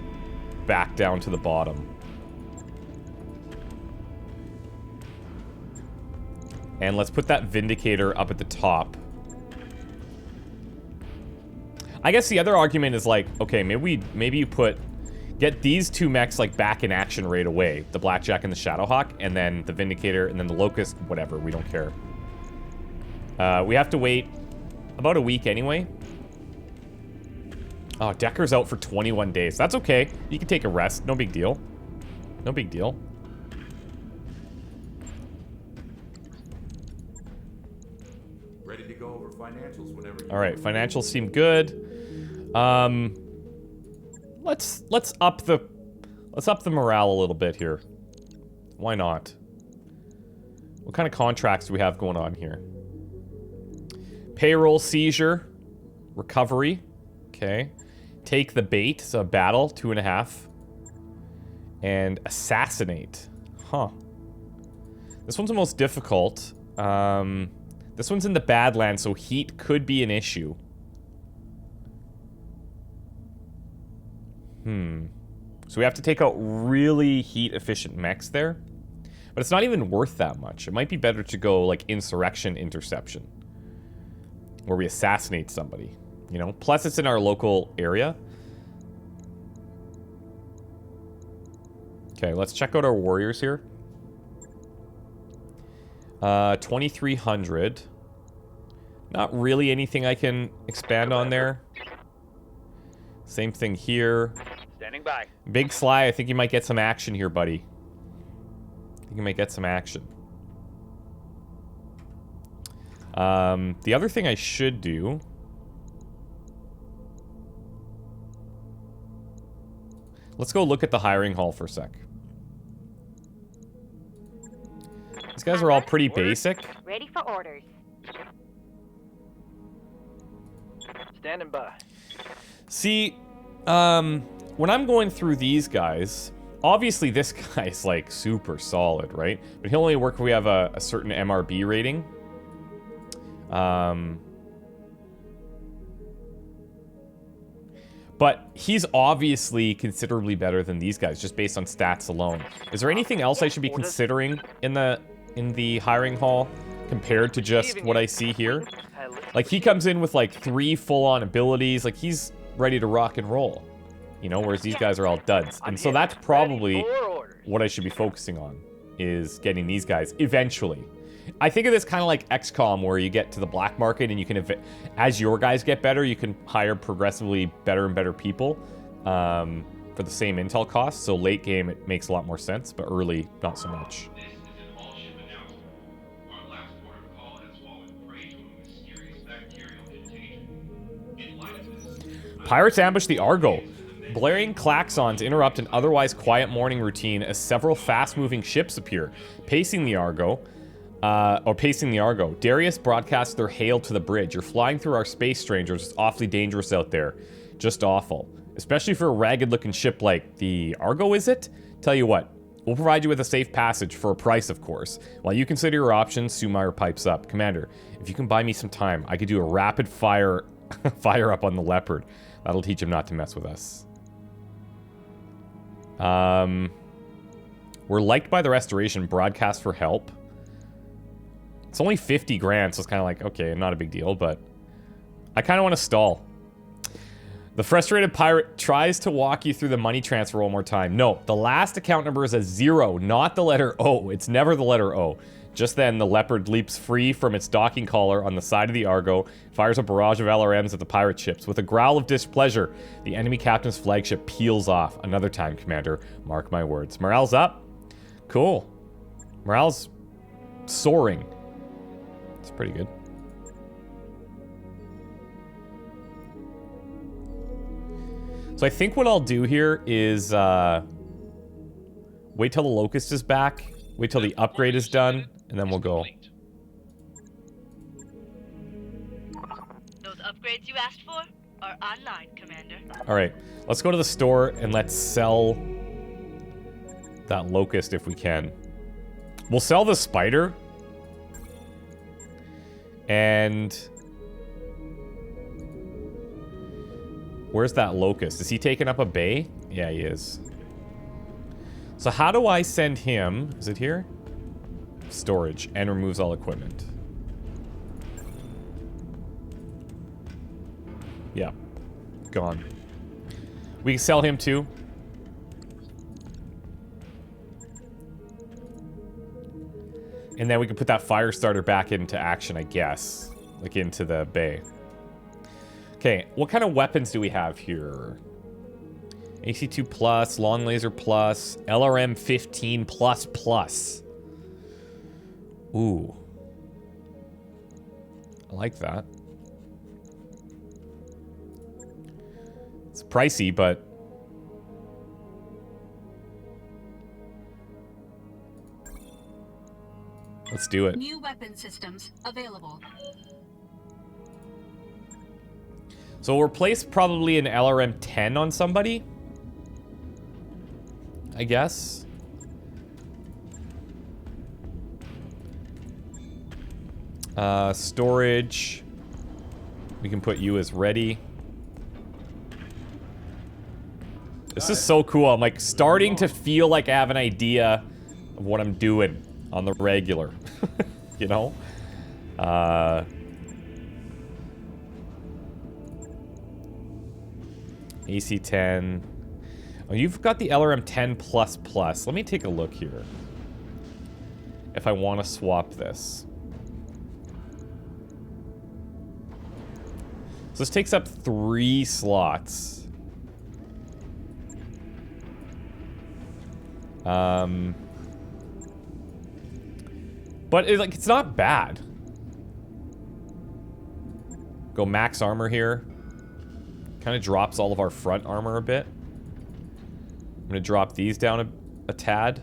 back down to the bottom. And let's put that Vindicator up at the top. I guess the other argument is like, okay, maybe you get these 2 mechs like back in action right away. The Blackjack and the Shadowhawk, and then the Vindicator, and then the Locust, whatever, we don't care. We have to wait about a week anyway. Oh, Decker's out for 21 days. That's okay. You can take a rest. No big deal. No big deal. Ready to go over financials whenever you Alright, financials seem good. Let's up the morale a little bit here. Why not? What kind of contracts do we have going on here? Payroll seizure. Recovery. Okay. Take the bait, so battle, 2.5. And assassinate. Huh. This one's the most difficult. This one's in the Badlands, so heat could be an issue. So we have to take out really heat-efficient mechs there. But it's not even worth that much. It might be better to go, like, insurrection interception. Where we assassinate somebody. You know? Plus, it's in our local area. Okay, let's check out our warriors here. 2,300. Not really anything I can expand on there. Same thing here. Standing by. Big Sly, I think you might get some action here, buddy. I think you might get some action. The other thing I should do... Let's go look at the hiring hall for a sec. These guys are all pretty basic. Ready for orders. Standing by. See, when I'm going through these guys, obviously this guy's like super solid, right? But he'll only work if we have a certain MRB rating. But he's obviously considerably better than these guys, just based on stats alone. Is there anything else I should be considering in the hiring hall compared to just what I see here? Like, he comes in with like 3 full-on abilities, like he's ready to rock and roll, you know, whereas these guys are all duds. And so that's probably what I should be focusing on, is getting these guys eventually. I think of this kind of like XCOM, where you get to the black market and you can, as your guys get better, you can hire progressively better and better people for the same intel costs. So late game, it makes a lot more sense, but early, not so much. Pirates ambush the Argo. Blaring klaxons interrupt an otherwise quiet morning routine as several fast-moving ships appear, pacing the Argo. Darius broadcasts their hail to the bridge. You're flying through our space, strangers. It's awfully dangerous out there. Just awful. Especially for a ragged-looking ship like the Argo, is it? Tell you what, we'll provide you with a safe passage for a price, of course. While you consider your options, Sumair pipes up. Commander, if you can buy me some time, I could do a rapid fire up on the Leopard. That'll teach him not to mess with us. We're liked by the Restoration. Broadcast for help. It's only 50 grand, so it's kind of like, okay, not a big deal, but I kind of want to stall. The frustrated pirate tries to walk you through the money transfer one more time. No, the last account number is a 0, not the letter O. It's never the letter O. Just then, the Leopard leaps free from its docking collar on the side of the Argo, fires a barrage of LRMs at the pirate ships. With a growl of displeasure, the enemy captain's flagship peels off. Another time, Commander. Mark my words. Morale's up. Cool. Morale's soaring. It's pretty good. So I think what I'll do here is wait till the Locust is back, wait till the upgrade is done, and then we'll go. Those upgrades you asked for are online, Commander. Alright, let's go to the store and let's sell that Locust if we can. We'll sell the Spider. And where's that Locust? Is he taking up a bay? Yeah, he is. So how do I send him? Is it here? Storage. And removes all equipment. Yeah. Gone. We can sell him too. And then we can put that fire starter back into action, I guess. Like into the bay. Okay, what kind of weapons do we have here? AC2 plus, long laser plus, LRM 15 plus plus. Ooh. I like that. It's pricey, but let's do it. New weapon systems available. So we'll replace probably an LRM 10 on somebody, I guess. Storage. We can put you as ready. This is so cool. I'm like starting to feel like I have an idea of what I'm doing on the regular. You know? AC-10. Oh, you've got the LRM 10 plus plus. Let me take a look here. If I want to swap this. So this takes up 3 slots. But it's not bad. Go max armor here. Kind of drops all of our front armor a bit. I'm gonna drop these down a tad.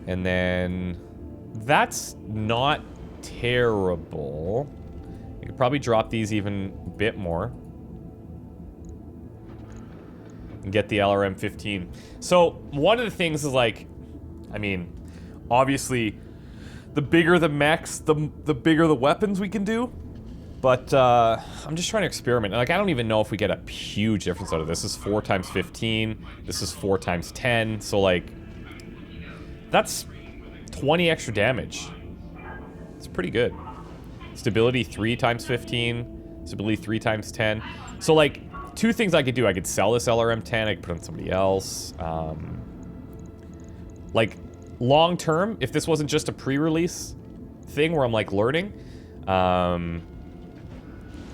And then that's not terrible. I could probably drop these even a bit more. And get the LRM 15. So one of the things is like, I mean, obviously the bigger the mechs, the bigger the weapons we can do. But I'm just trying to experiment. Like, I don't even know if we get a huge difference out of this. This is 4 times 15. This is 4 times 10. So like, that's 20 extra damage. It's pretty good. Stability 3 times 15. Stability 3 times 10. So like, 2 things I could do. I could sell this LRM 10. I could put it on somebody else. Like, long term, if this wasn't just a pre-release thing where I'm like learning, that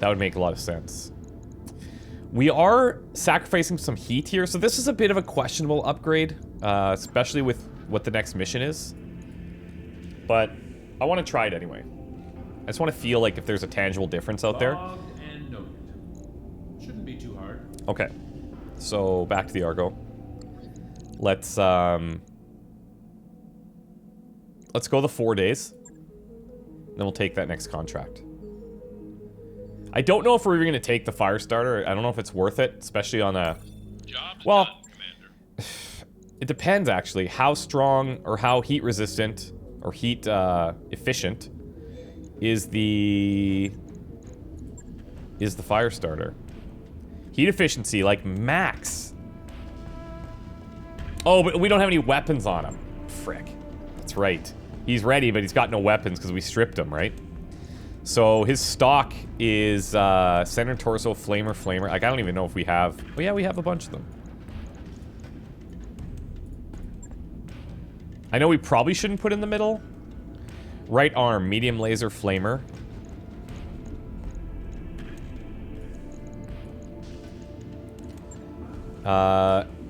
would make a lot of sense. We are sacrificing some heat here, so this is a bit of a questionable upgrade, especially with what the next mission is. But I want to try it anyway. I just want to feel like if there's a tangible difference out there. And noted. Shouldn't be too hard. Okay, so back to the Argo. Let's go the 4 days. Then we'll take that next contract. I don't know if we're even going to take the fire starter. I don't know if it's worth it, especially on a... Job's well, done, Commander. It depends, actually, how strong or how heat resistant or heat efficient is the fire starter. Heat efficiency, like max. Oh, but we don't have any weapons on him. Frick. That's right. He's ready, but he's got no weapons because we stripped him, right? So his stock is center torso, flamer. Like, I don't even know if we have... Oh, yeah, we have a bunch of them. I know we probably shouldn't put in the middle. Right arm, medium laser, flamer.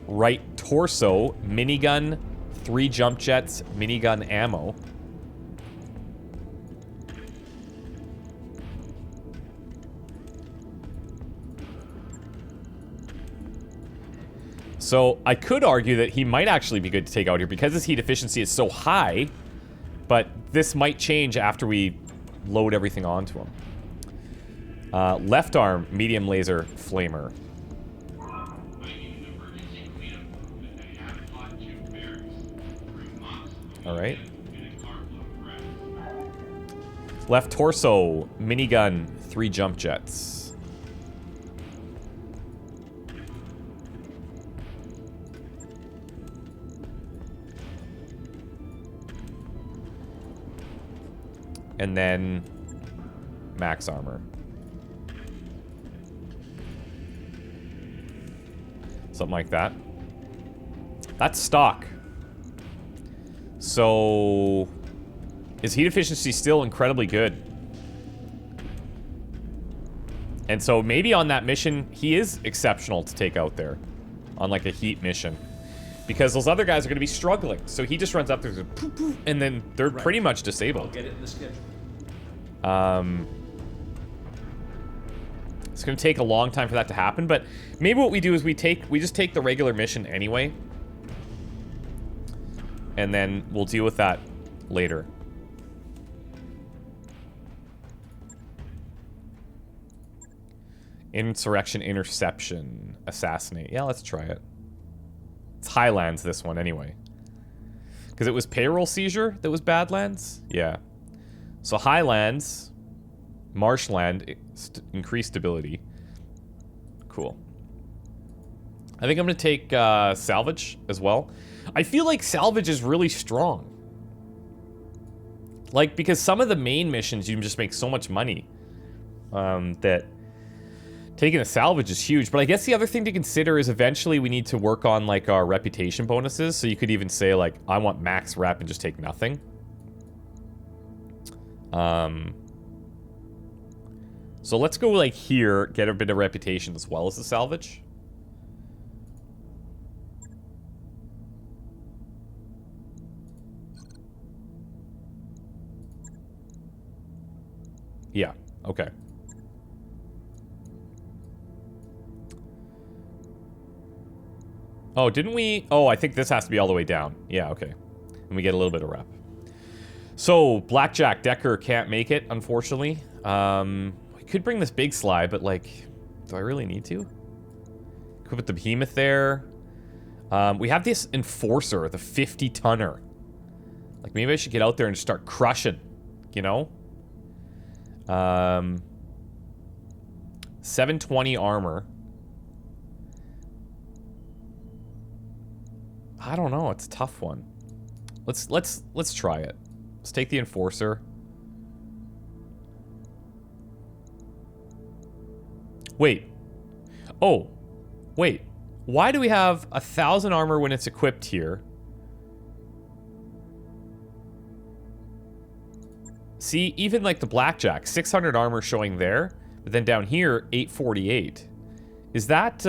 Right torso, minigun, 3 jump jets, minigun ammo. So I could argue that he might actually be good to take out here because his heat efficiency is so high, but this might change after we load everything onto him. Left arm, medium laser, flamer. Alright. Left torso, minigun, 3 jump jets. And then max armor. Something like that. That's stock. So his heat efficiency is still incredibly good. And so maybe on that mission, he is exceptional to take out there. On like a heat mission. Because those other guys are going to be struggling. So he just runs up there and then they're pretty much disabled. I'll get it in the schedule. It's going to take a long time for that to happen, but maybe what we do is we just take the regular mission anyway. And then we'll deal with that later. Insurrection, interception, assassinate. Yeah, let's try it. It's Highlands, this one, anyway. Because it was payroll seizure that was Badlands? Yeah. So Highlands, marshland, increased stability. Cool. I think I'm going to take salvage as well. I feel like salvage is really strong. Like, because some of the main missions, you can just make so much money. That taking a salvage is huge. But I guess the other thing to consider is eventually we need to work on, like, our reputation bonuses. So you could even say, like, I want max rep and just take nothing. So let's go, like, here, get a bit of reputation as well as the salvage. Yeah, okay. Oh, didn't we? Oh, I think this has to be all the way down. Yeah, okay. And we get a little bit of rep. So, Blackjack Decker can't make it, unfortunately. We could bring this big slide, but, like, do I really need to? Could put the behemoth there. We have this enforcer, the 50-tonner. Like, maybe I should get out there and just start crushing, you know? 720 armor. I don't know, it's a tough one. Let's try it. Let's take the enforcer. Wait. Oh. Wait. Why do we have 1,000 armor when it's equipped here? See, even like the Blackjack, 600 armor showing there, but then down here, 848. Is that,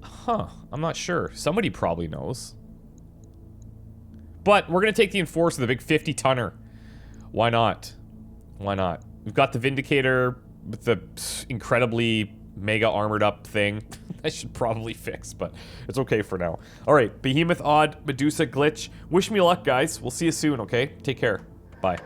Huh, I'm not sure. Somebody probably knows. But we're going to take the Enforcer, the big 50-tonner. Why not? Why not? We've got the Vindicator with the incredibly mega armored up thing. I should probably fix, but it's okay for now. All right, Behemoth Odd, Medusa Glitch. Wish me luck, guys. We'll see you soon, okay? Take care. Bye.